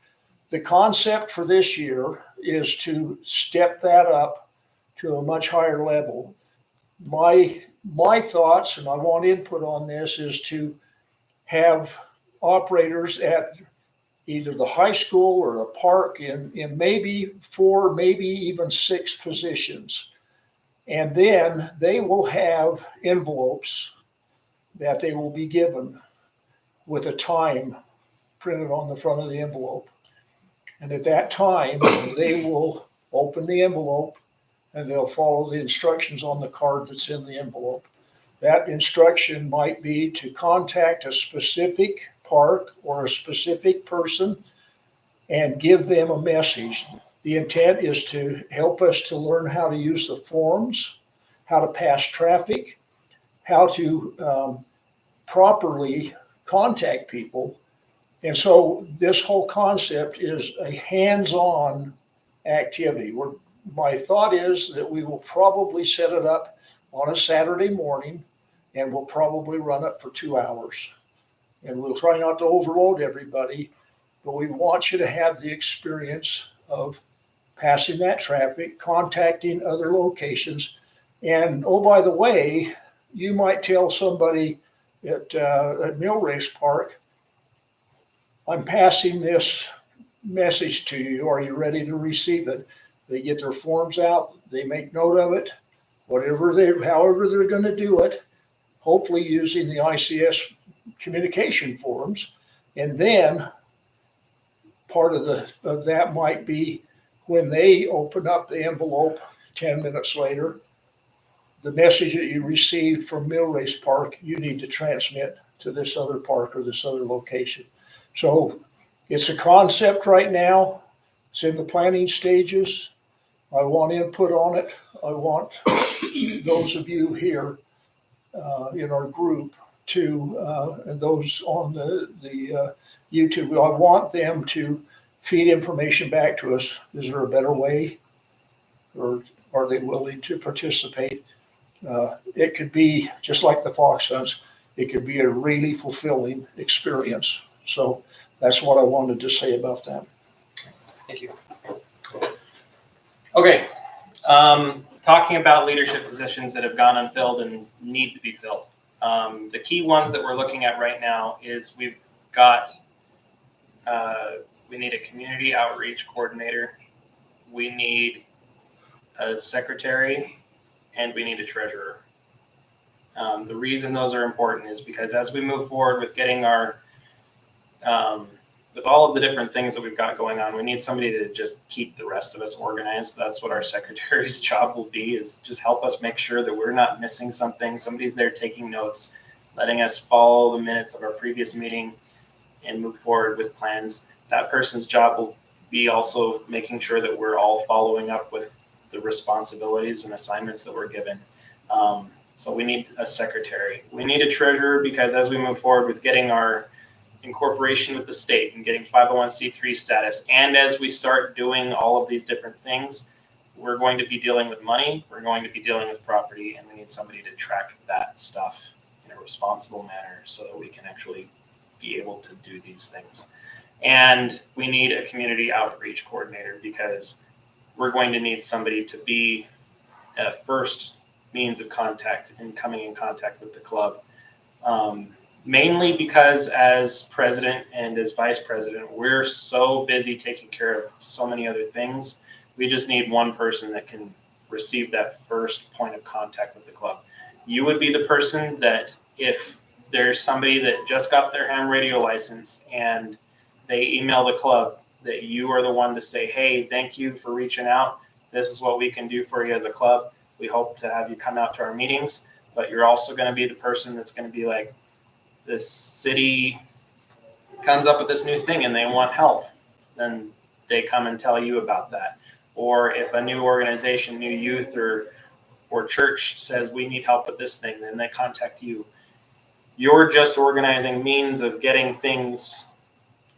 The concept for this year is to step that up to a much higher level. My thoughts, and I want input on this, is to have operators at either the high school or a park in maybe 4, maybe even 6 positions. And then they will have envelopes that they will be given with a time printed on the front of the envelope. And at that time, they will open the envelope and they'll follow the instructions on the card that's in the envelope. That instruction might be to contact a specific park or a specific person and give them a message. The intent is to help us to learn how to use the forms, how to pass traffic, how to properly contact people. And so this whole concept is a hands-on activity. My thought is that we will probably set it up on a Saturday morning, and we'll probably run it for 2 hours. And we'll try not to overload everybody, but we want you to have the experience of passing that traffic, contacting other locations. And oh, by the way, you might tell somebody at Millrace Park, I'm passing this message to you. Are you ready to receive it? They get their forms out, they make note of it, however they're going to do it, hopefully using the ICS communication forms. And then part of that might be when they open up the envelope 10 minutes later, the message that you received from Millrace Park, you need to transmit to this other park or this other location. So it's a concept right now. It's in the planning stages. I want input on it. I want those of you here in our group to, and those on the YouTube, I want them to feed information back to us. Is there a better way? Or are they willing to participate? It could be just like the fox hunts. It could be a really fulfilling experience. So that's what I wanted to say about that. Thank you. Okay, talking about leadership positions that have gone unfilled and need to be filled. The key ones that we're looking at right now is we've got, we need a community outreach coordinator, we need a secretary, and we need a treasurer. The reason those are important is because as we move forward with getting our, with all of the different things that we've got going on, we need somebody to just keep the rest of us organized. That's what our secretary's job will be, is just help us make sure that we're not missing something. Somebody's there taking notes, letting us follow the minutes of our previous meeting and move forward with plans. That person's job will be also making sure that we're all following up with the responsibilities and assignments that we're given. So we need a secretary. We need a treasurer because as we move forward with getting our incorporation with the state and getting 501c3 status, and as we start doing all of these different things, we're going to be dealing with money, we're going to be dealing with property, and we need somebody to track that stuff in a responsible manner so that we can actually be able to do these things. And we need a community outreach coordinator because we're going to need somebody to be a first means of contact and coming in contact with the club. Mainly because as president and as vice president, we're so busy taking care of so many other things. We just need one person that can receive that first point of contact with the club. You would be the person that if there's somebody that just got their ham radio license and they email the club, that you are the one to say, hey, thank you for reaching out. This is what we can do for you as a club. We hope to have you come out to our meetings, but you're also going to be the person that's going to be like, this city comes up with this new thing and they want help. Then they come and tell you about that. Or if a new organization, new youth or church says we need help with this thing, then they contact you. You're just organizing means of getting things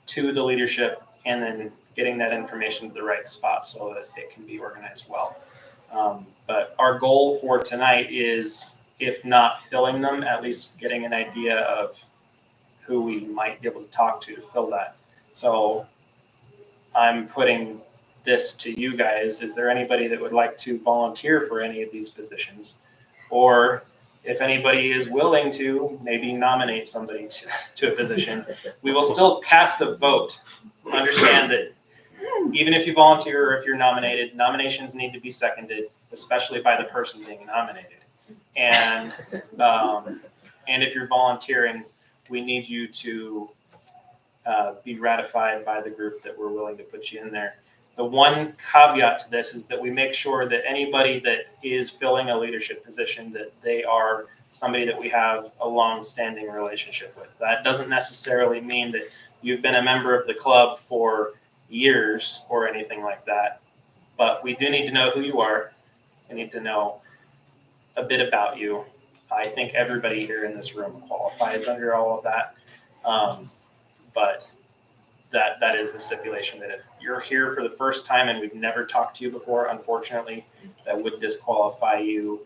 to the leadership and then getting that information to the right spot so that it can be organized well. But our goal for tonight is, if not filling them, at least getting an idea of who we might be able to talk to fill that. So I'm putting this to you guys. Is there anybody that would like to volunteer for any of these positions? Or if anybody is willing to maybe nominate somebody to a position, we will still cast a vote. Understand that even if you volunteer or if you're nominated, nominations need to be seconded, especially by the person being nominated. And if you're volunteering, we need you to be ratified by the group that we're willing to put you in there. The one caveat to this is that we make sure that anybody that is filling a leadership position, that they are somebody that we have a long-standing relationship with. That doesn't necessarily mean that you've been a member of the club for years or anything like that, but we do need to know who you are. We need to know a bit about you. I think everybody here in this room qualifies under all of that, but that is the stipulation, that if you're here for the first time and we've never talked to you before, unfortunately, that would disqualify you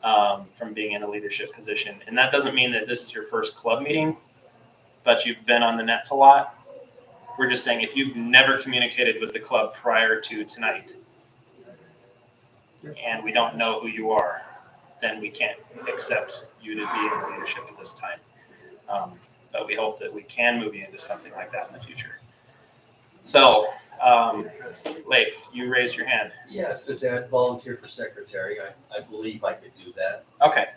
from being in a leadership position. And that doesn't mean that this is your first club meeting, but you've been on the nets a lot. We're just saying, if you've never communicated with the club prior to tonight and we don't know who you are, then we can't accept you to be in leadership at this time. But we hope that we can move you into something like that in the future. So, Leif, you raised your hand. Yes, because I had volunteer for secretary. I believe I could do that. Okay.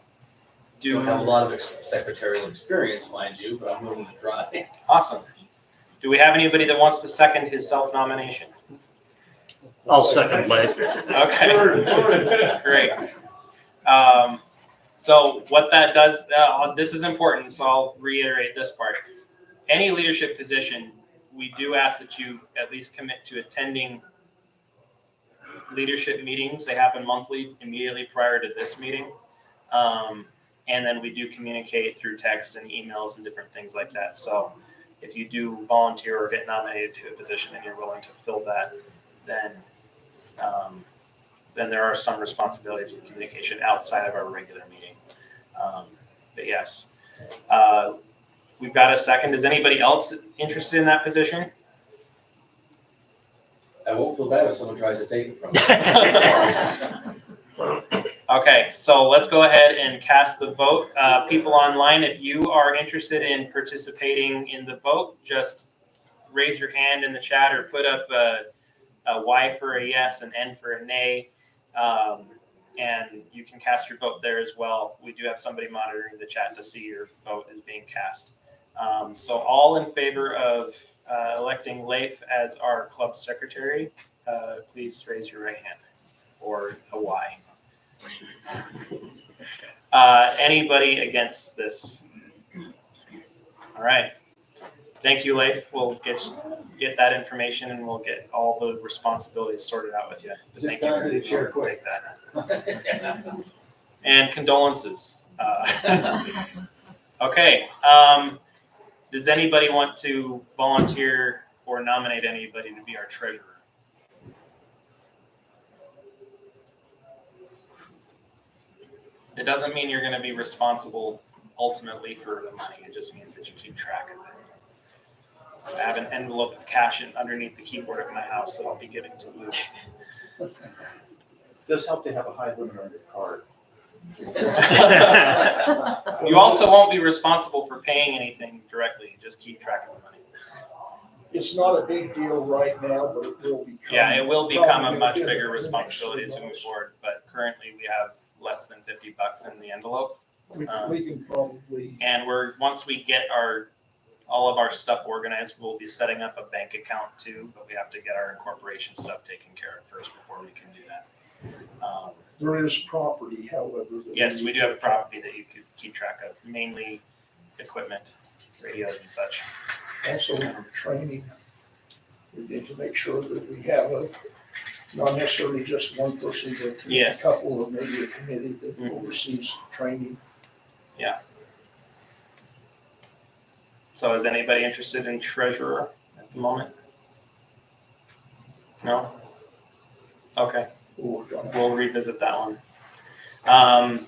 Don't have a lot of secretarial experience, mind you, but I'm willing to try. Awesome. Do we have anybody that wants to second his self-nomination? I'll second Leif. Okay. Great. So what that does, this is important, so I'll reiterate this part. Any leadership position, we do ask that you at least commit to attending leadership meetings. They happen monthly, immediately prior to this meeting. And then we do communicate through text and emails and different things like that. So if you do volunteer or get nominated to a position and you're willing to fill that, then there are some responsibilities with communication outside of our regular meeting. But yes, we've got a second. Is anybody else interested in that position? I won't feel bad if someone tries to take it from me. Okay, so let's go ahead and cast the vote. People online, if you are interested in participating in the vote, just raise your hand in the chat or put up a Y for a yes, an N for a nay. And you can cast your vote there as well. We do have somebody monitoring the chat to see your vote is being cast. So all in favor of electing Leif as our club secretary, please raise your right hand or a Y. Anybody against this? All right. Thank you, Leif. We'll get that information and we'll get all the responsibilities sorted out with you. Thank you for take that. And condolences. Okay. Does anybody want to volunteer or nominate anybody to be our treasurer? It doesn't mean you're going to be responsible ultimately for the money. It just means that you keep track of it. I have an envelope of cash underneath the keyboard at my house that I'll be giving to you. Does help to have a high limit on your card. You also won't be responsible for paying anything directly. Just keep track of the money. It's not a big deal right now, but it will become. Yeah, it will become a much bigger responsibility as we move forward. But currently we have less than $50 in the envelope. We can probably, And once we get all of our stuff organized, we'll be setting up a bank account too, but we have to get our incorporation stuff taken care of first before we can do that. there is property, however. that Yes, we need do to- have property that you could keep track of, mainly equipment, radios and such. Also, training. We need to make sure that we have not necessarily just one person, but Yes. a couple or maybe a committee that Mhm. oversees training. So is anybody interested in treasurer at the moment? No? Okay. We'll work on it. We'll revisit that one.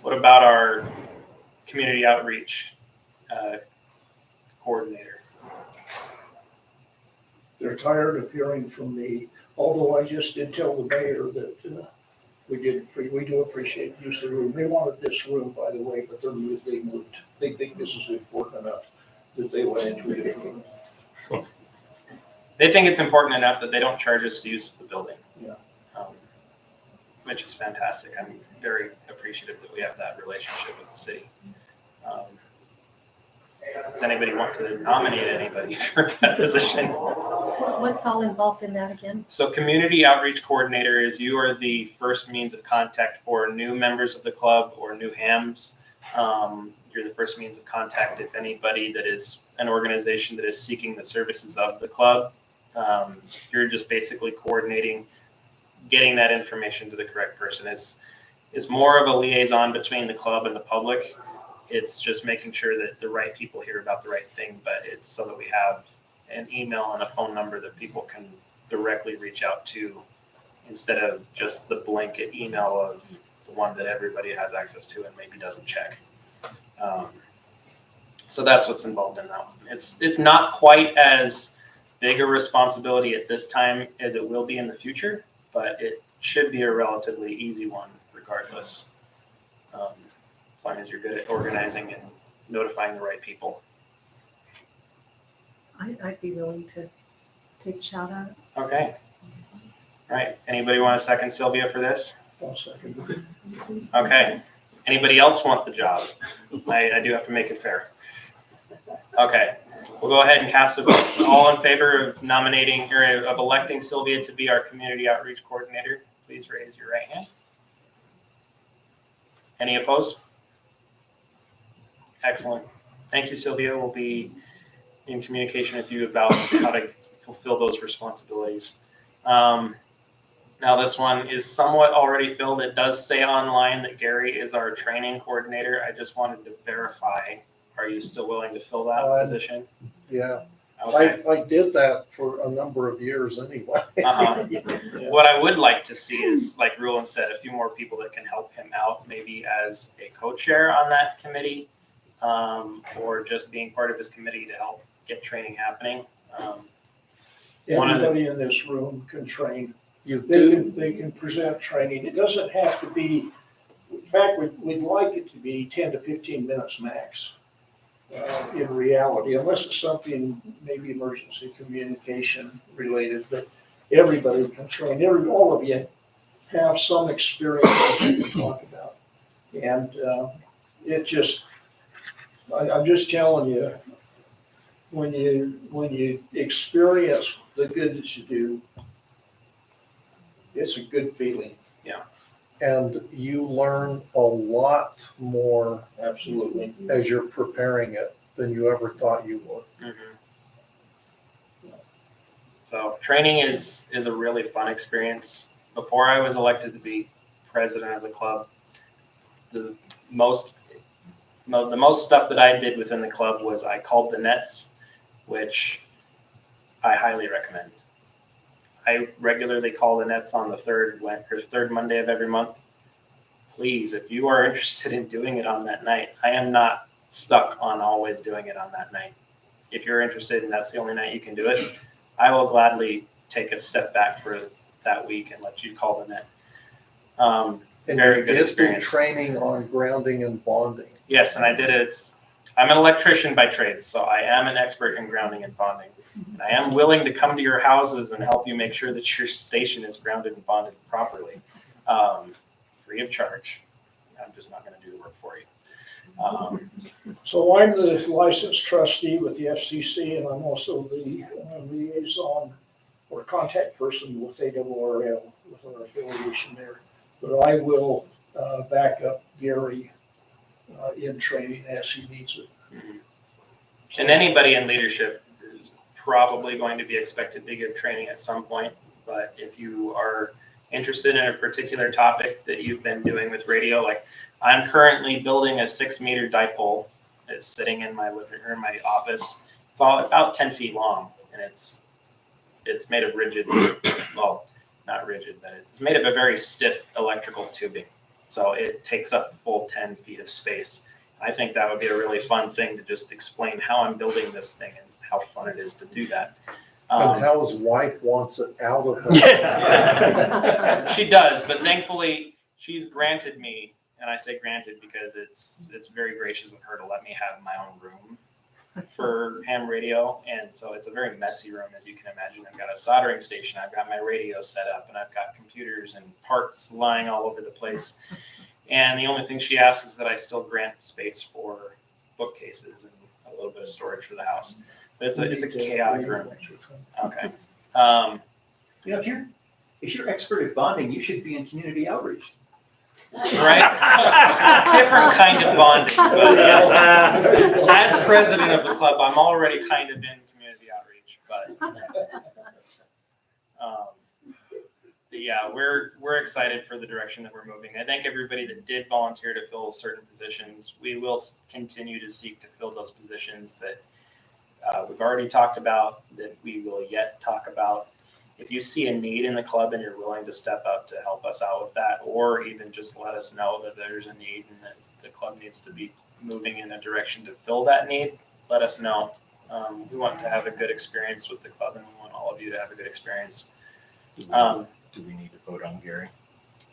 What about our community outreach coordinator? They're tired of hearing from me, although I just did tell the mayor that we do appreciate the use of the room. They wanted this room, by the way, but they moved. They think this is important enough that they went into a different room. They think it's important enough that they don't charge us to use the building. Yeah. Which is fantastic. I'm very appreciative that we have that relationship with the city. Does anybody want to nominate anybody for that position? What's all involved in that again? So community outreach coordinator is you are the first means of contact for new members of the club or new hams. You're the first means of contact if anybody that is an organization that is seeking the services of the club. You're just basically coordinating, getting that information to the correct person. It's more of a liaison between the club and the public. It's just making sure that the right people hear about the right thing, but it's so that we have an email and a phone number that people can directly reach out to instead of just the blanket email of the one that everybody has access to and maybe doesn't check. So that's what's involved in that one. It's not quite as big a responsibility at this time as it will be in the future, but it should be a relatively easy one regardless. As long as you're good at organizing and notifying the right people. I'd be willing to take a shot at it. Okay. All right. Anybody want to second Sylvia for this? I'll second it. Okay. Anybody else want the job? I do have to make it fair. Okay. We'll go ahead and cast a vote. All in favor of nominating or of electing Sylvia to be our community outreach coordinator, please raise your right hand. Any opposed? Excellent. Thank you, Sylvia. We'll be in communication with you about how to fulfill those responsibilities. Now this one is somewhat already filled. It does say online that Gary is our training coordinator. I just wanted to verify. Are you still willing to fill that position? Yeah, Okay. I did that for a number of years anyway. Uh-huh. What I would like to see is, like Rulon said, a few more people that can help him out, maybe as a co-chair on that committee, or just being part of his committee to help get training happening. One of the- Everybody in this room can train. You They do, can, they can present training. It doesn't have to be, in fact, we'd like it to be 10 to 15 minutes max. In reality, unless it's something maybe emergency communication related, but everybody can train. All of you have some experience that you can talk about. And I'm just telling you, when you experience the good that you do, it's a good feeling. and you learn a lot more Absolutely. as you're preparing it than you ever thought you would. So training is a really fun experience. Before I was elected to be president of the club, the most stuff that I did within the club was I called the nets, which I highly recommend. I regularly call the nets on the third Monday of every month. Please, if you are interested in doing it on that night, I am not stuck on always doing it on that night. If you're interested and that's the only night you can do it, I will gladly take a step back for that week and let you call the net. And Very you good did experience. training on grounding and bonding. Yes, and I did it. I'm an electrician by trade, so I am an expert in grounding and bonding. And I am willing to come to your houses and help you make sure that your station is grounded and bonded properly, free of charge. I'm just not going to do the work for you. So I'm the licensed trustee with the FCC, and I'm also the liaison or contact person with ARRL, with our affiliation there. But I will back up Gary in training as he needs it. And anybody in leadership is probably going to be expected to give training at some point. But if you are interested in a particular topic that you've been doing with radio, like I'm currently building a 6-meter dipole. It's sitting in my living room, my office. It's all about 10 feet long, and it's made of rigid, well, not rigid, but it's made of a very stiff electrical tubing. So it takes up the full 10 feet of space. I think that would be a really fun thing to just explain how I'm building this thing and how fun it is to do that. And how his wife wants it out of the. She does, but thankfully she's granted me, and I say granted because it's very gracious of her to let me have my own room for ham radio. And so it's a very messy room, as you can imagine. I've got a soldering station, I've got my radio set up, and I've got computers and parts lying all over the place. And the only thing she asks is that I still grant space for bookcases and a little bit of storage for the house. But it's a chaotic room. Okay. You know, if you're expert at bonding, you should be in community outreach. Right? Different kind of bonding, but yes. As president of the club, I'm already kind of in community outreach, but yeah, we're excited for the direction that we're moving. I thank everybody that did volunteer to fill certain positions. We will continue to seek to fill those positions that we've already talked about, that we will yet talk about. If you see a need in the club and you're willing to step up to help us out with that, or even just let us know that there's a need and that the club needs to be moving in a direction to fill that need, let us know. We want to have a good experience with the club, and we want all of you to have a good experience. Do we need to vote on Gary?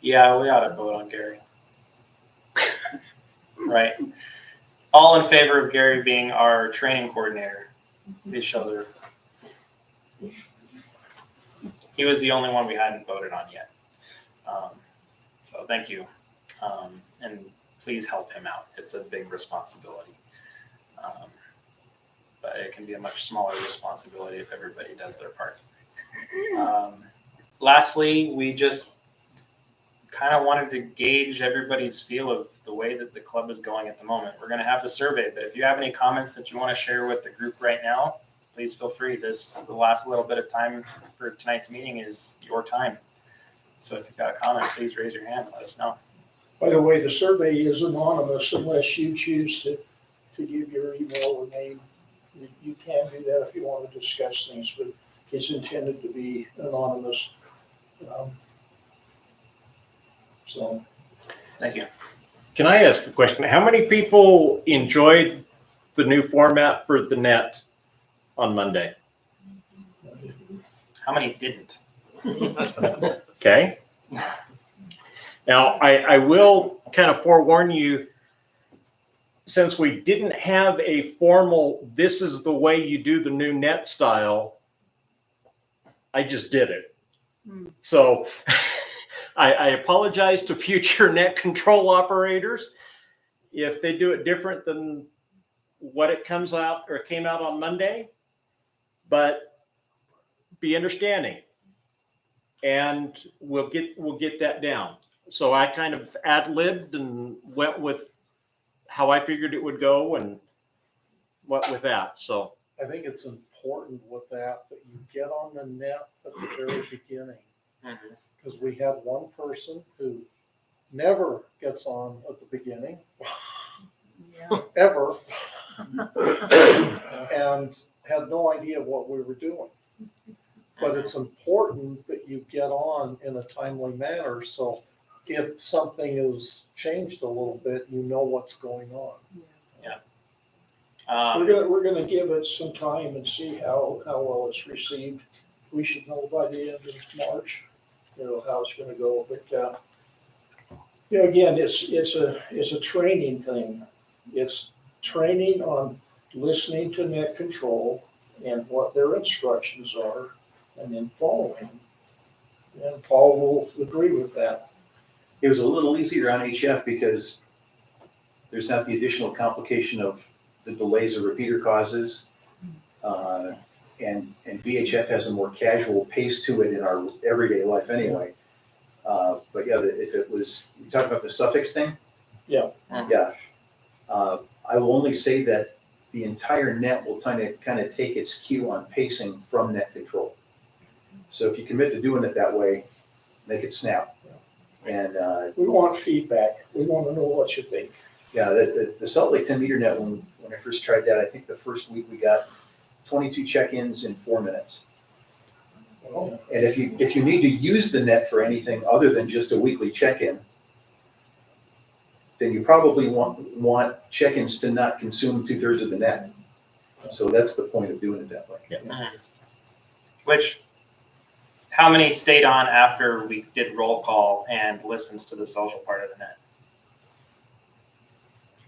Yeah, we ought to vote on Gary. Right. All in favor of Gary being our training coordinator? Please show their. He was the only one we hadn't voted on yet. So thank you. And please help him out. It's a big responsibility. But it can be a much smaller responsibility if everybody does their part. Lastly, we just kind of wanted to gauge everybody's feel of the way that the club is going at the moment. We're going to have the survey, but if you have any comments that you want to share with the group right now, please feel free. The last little bit of time for tonight's meeting is your time. So if you've got a comment, please raise your hand and let us know. By the way, the survey is anonymous unless you choose to give your email or name. You can do that if you want to discuss things, but it's intended to be anonymous. So. Thank you. Can I ask a question? How many people enjoyed the new format for the net on Monday? How many didn't? Okay. Now, I will kind of forewarn you, since we didn't have a formal, this is the way you do the new net style, I just did it. So I apologize to future net control operators if they do it different than what it comes out or came out on Monday, but be understanding, and we'll get that down. So I kind of ad-libbed and went with how I figured it would go and what with that. So I think it's important with that you get on the net at the very beginning. Because we had one person who never gets on at the beginning, ever, and had no idea what we were doing. But it's important that you get on in a timely manner, so if something is changed a little bit, you know what's going on. We're gonna give it some time and see how well it's received. We should know by the end of March, how it's gonna go. But again, it's a training thing. It's training on listening to net control and what their instructions are, and then following. And Paul will agree with that. It was a little easier on HF because There's not the additional complication of the delays a repeater causes. And VHF has a more casual pace to it in our everyday life anyway. But yeah, if it was, you talking about the suffix thing? Yeah. Yeah. I will only say that the entire net will kind of take its cue on pacing from net control. So if you commit to doing it that way, make it snap. And We want feedback. We want to know what you think. yeah, the Salt Lake 10 meter net, when I first tried that, I think the first week we got 22 check-ins in 4 minutes. Well, And if you need to use the net for anything other than just a weekly check-in, then you probably want check-ins to not consume 2/3 of the net. So that's the point of doing it that way. Which, how many stayed on after we did roll call and listens to the social part of the net?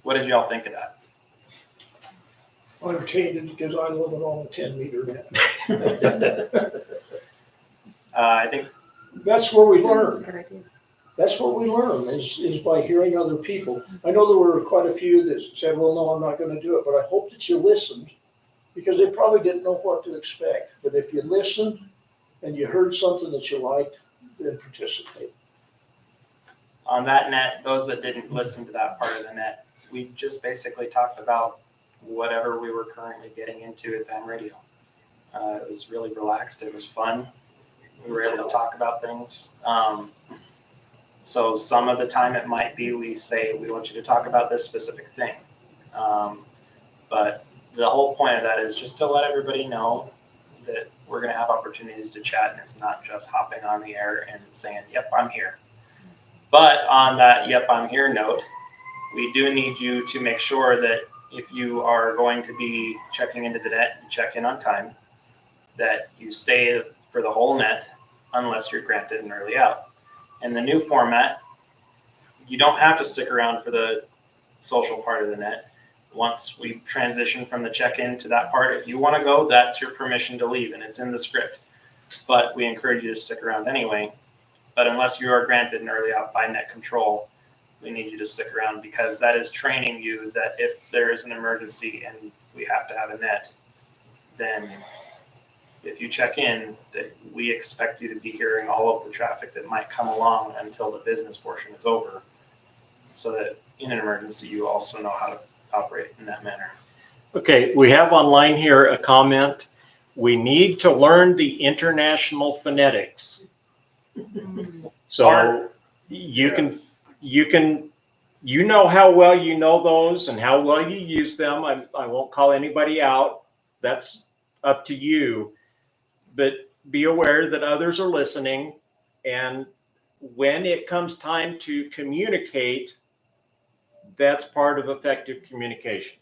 What did y'all think of that? I'm tainted because I live it on a 10 meter net. I think That's where we That's a learn. good idea. That's what we learn is by hearing other people. I know there were quite a few that said, well, no, I'm not going to do it, but I hope that you listened because they probably didn't know what to expect. But if you listened and you heard something that you liked, then participate. on that net, those that didn't listen to that part of the net, we just basically talked about whatever we were currently getting into at FM radio. It was really relaxed. It was fun. We were able to talk about things. So some of the time it might be we say, we want you to talk about this specific thing. But the whole point of that is just to let everybody know that we're going to have opportunities to chat, and it's not just hopping on the air and saying, yep, I'm here. But on that, yep, I'm here note, we do need you to make sure that if you are going to be checking into the net, you check in on time, that you stay for the whole net unless you're granted an early out. In the new format, you don't have to stick around for the social part of the net. Once we transition from the check-in to that part, if you want to go, that's your permission to leave, and it's in the script. But we encourage you to stick around anyway. But unless you are granted an early out by net control, we need you to stick around, because that is training you that if there is an emergency and we have to have a net, then if you check in, that we expect you to be hearing all of the traffic that might come along until the business portion is over, so that in an emergency, you also know how to operate in that manner. Okay, we have online here a comment. We need to learn the international phonetics. So you know how well you know those and how well you use them. I won't call anybody out. That's up to you. But be aware that others are listening. And when it comes time to communicate, that's part of effective communication.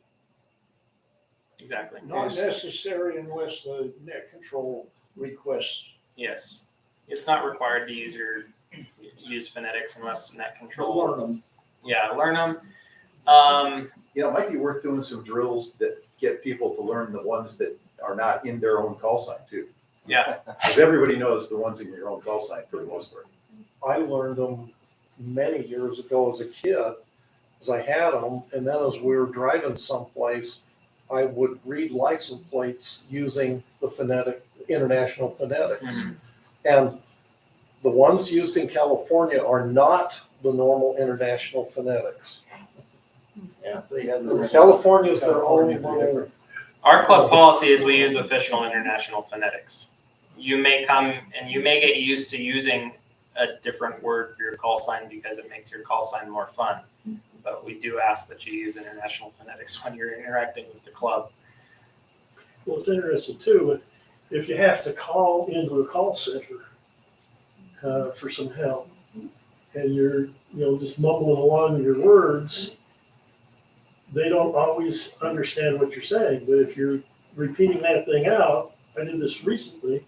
Exactly. Not necessary unless the net control requests. Yes. It's not required to use phonetics unless net control. Learn them. Yeah, learn them. You know, it might be worth doing some drills that get people to learn the ones that are not in their own call sign too. Yeah. Because everybody knows the ones in your own call sign for the most part. I learned them many years ago as a kid, as I had them, and then as we were driving someplace, I would read license plates using the international phonetics. Mhm. And the ones used in California are not the normal international phonetics. Yeah, they have California is their own little. Our club policy is we use official international phonetics. You may come and you may get used to using a different word for your call sign because it makes your call sign more fun. But we do ask that you use international phonetics when you're interacting with the club. Well, it's interesting too, if you have to call into a call center for some help, and you're, just mumbling along your words, they don't always understand what you're saying. But if you're repeating that thing out, I did this recently,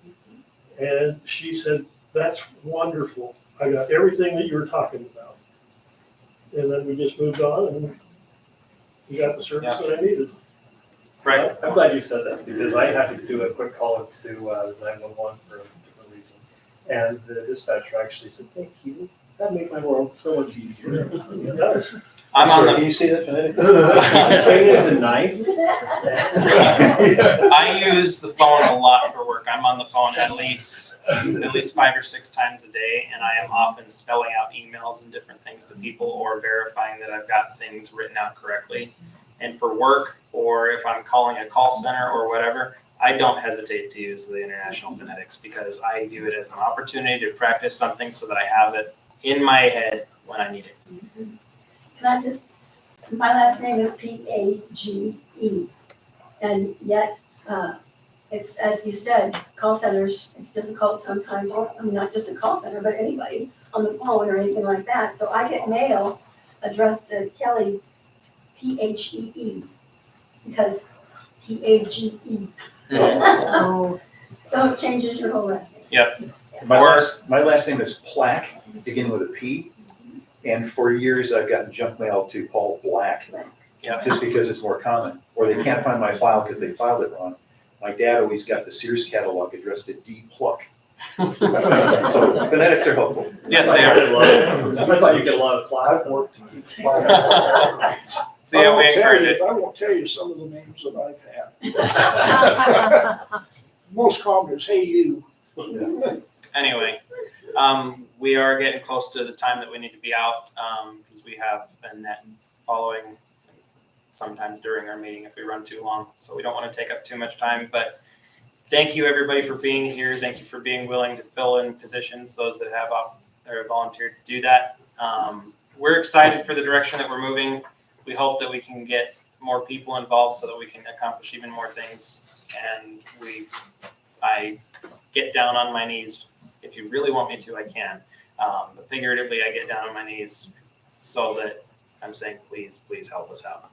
and she said, "That's wonderful. I got everything that you were talking about." And then we just moved on, and we got the service that I needed. Right. I'm glad you said that, because I had to do a quick call to 911 for a different reason. And the dispatcher actually said, "Thank you. That made my world so much easier." It does. I'm on Can the, you say that phonetic? It's a knife. I use the phone a lot for work. I'm on the phone at least 5 or 6 times a day, and I am often spelling out emails and different things to people or verifying that I've got things written out correctly. And for work, or if I'm calling a call center or whatever, I don't hesitate to use the International Phonetics because I view it as an opportunity to practice something so that I have it in my head when I need it. My last name is P-A-G-E, and yet, it's, as you said, call centers, it's difficult sometimes, or, I mean, not just a call center, but anybody on the phone or anything like that. So I get mail addressed to Kelly, P-H-E-E, because P-A-G-E. Oh, So it changes your whole last name. Yep. My last name is Plack, beginning with a P. And for years, I've gotten junk mail to Paul Black, Yep. just because it's more common. Or they can't find my file because they filed it wrong. My dad always got the Sears catalog addressed to D. Pluck. So phonetics are helpful. Yes, they are. I thought you get a lot of flag work to keep. So yeah, we encourage it. I won't tell you some of the names that I've had. Most common is, hey, you. Anyway, we are getting close to the time that we need to be out because we have a net following sometimes during our meeting if we run too long. So we don't want to take up too much time. But thank you everybody for being here. Thank you for being willing to fill in positions, those that have volunteered to do that. We're excited for the direction that we're moving. We hope that we can get more people involved so that we can accomplish even more things. And I get down on my knees. If you really want me to, I can. But figuratively, I get down on my knees so that I'm saying, please, please help us out.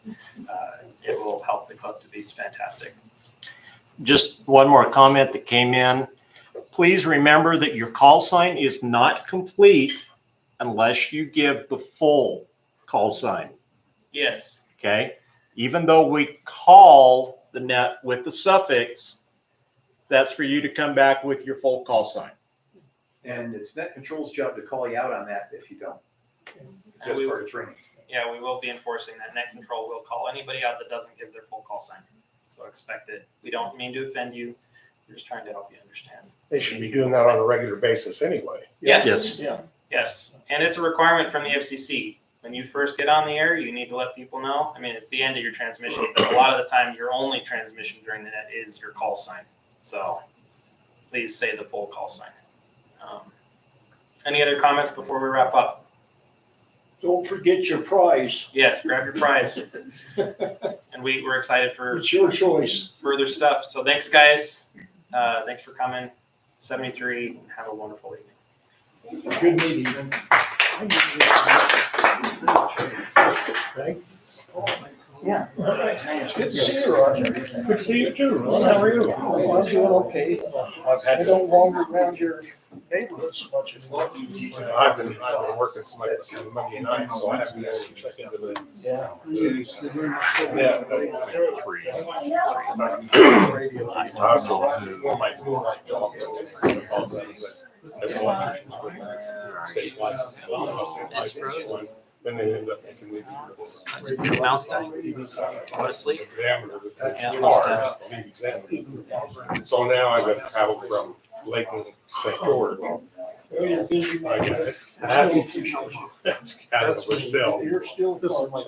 It will help the club to be fantastic. Just one more comment that came in. Please remember that your call sign is not complete unless you give the full call sign, Yes. okay? Even though we call the net with the suffix, that's for you to come back with your full call sign. And it's Net Control's job to call you out on that if you don't. It's just part of training. Yeah, we will be enforcing that. Net Control will call anybody out that doesn't give their full call sign. So expect it. We don't mean to offend you. We're just trying to help you understand. They should be doing that on a regular basis anyway. Yes. Yeah. Yes. And it's a requirement from the FCC. When you first get on the air, you need to let people know. I mean, it's the end of your transmission, but a lot of the time your only transmission during the net is your call sign. So please say the full call sign. Any other comments before we wrap up? Don't forget your prize. Yes, grab your prize. And we're excited for It's your choice. further stuff. So thanks, guys. Thanks for coming. 73. Have a wonderful evening. Good meeting. Yeah. Good to see you, Roger. Good to see you too, Ron. How are you? Oh, I'm doing okay. I don't wander around your neighborhood so much anymore. I've been working so much on Monday night, so I haven't been able to check into the. Yeah. I also, my job. As a state license. Then they end up making me. Mouse guy. Go to sleep. Examiner. Yeah, must have. Lead examiner. So now I've got to travel from Lakeland, St. George. Well, you're busy. I got it. That's kind of, but still. You're still. That's what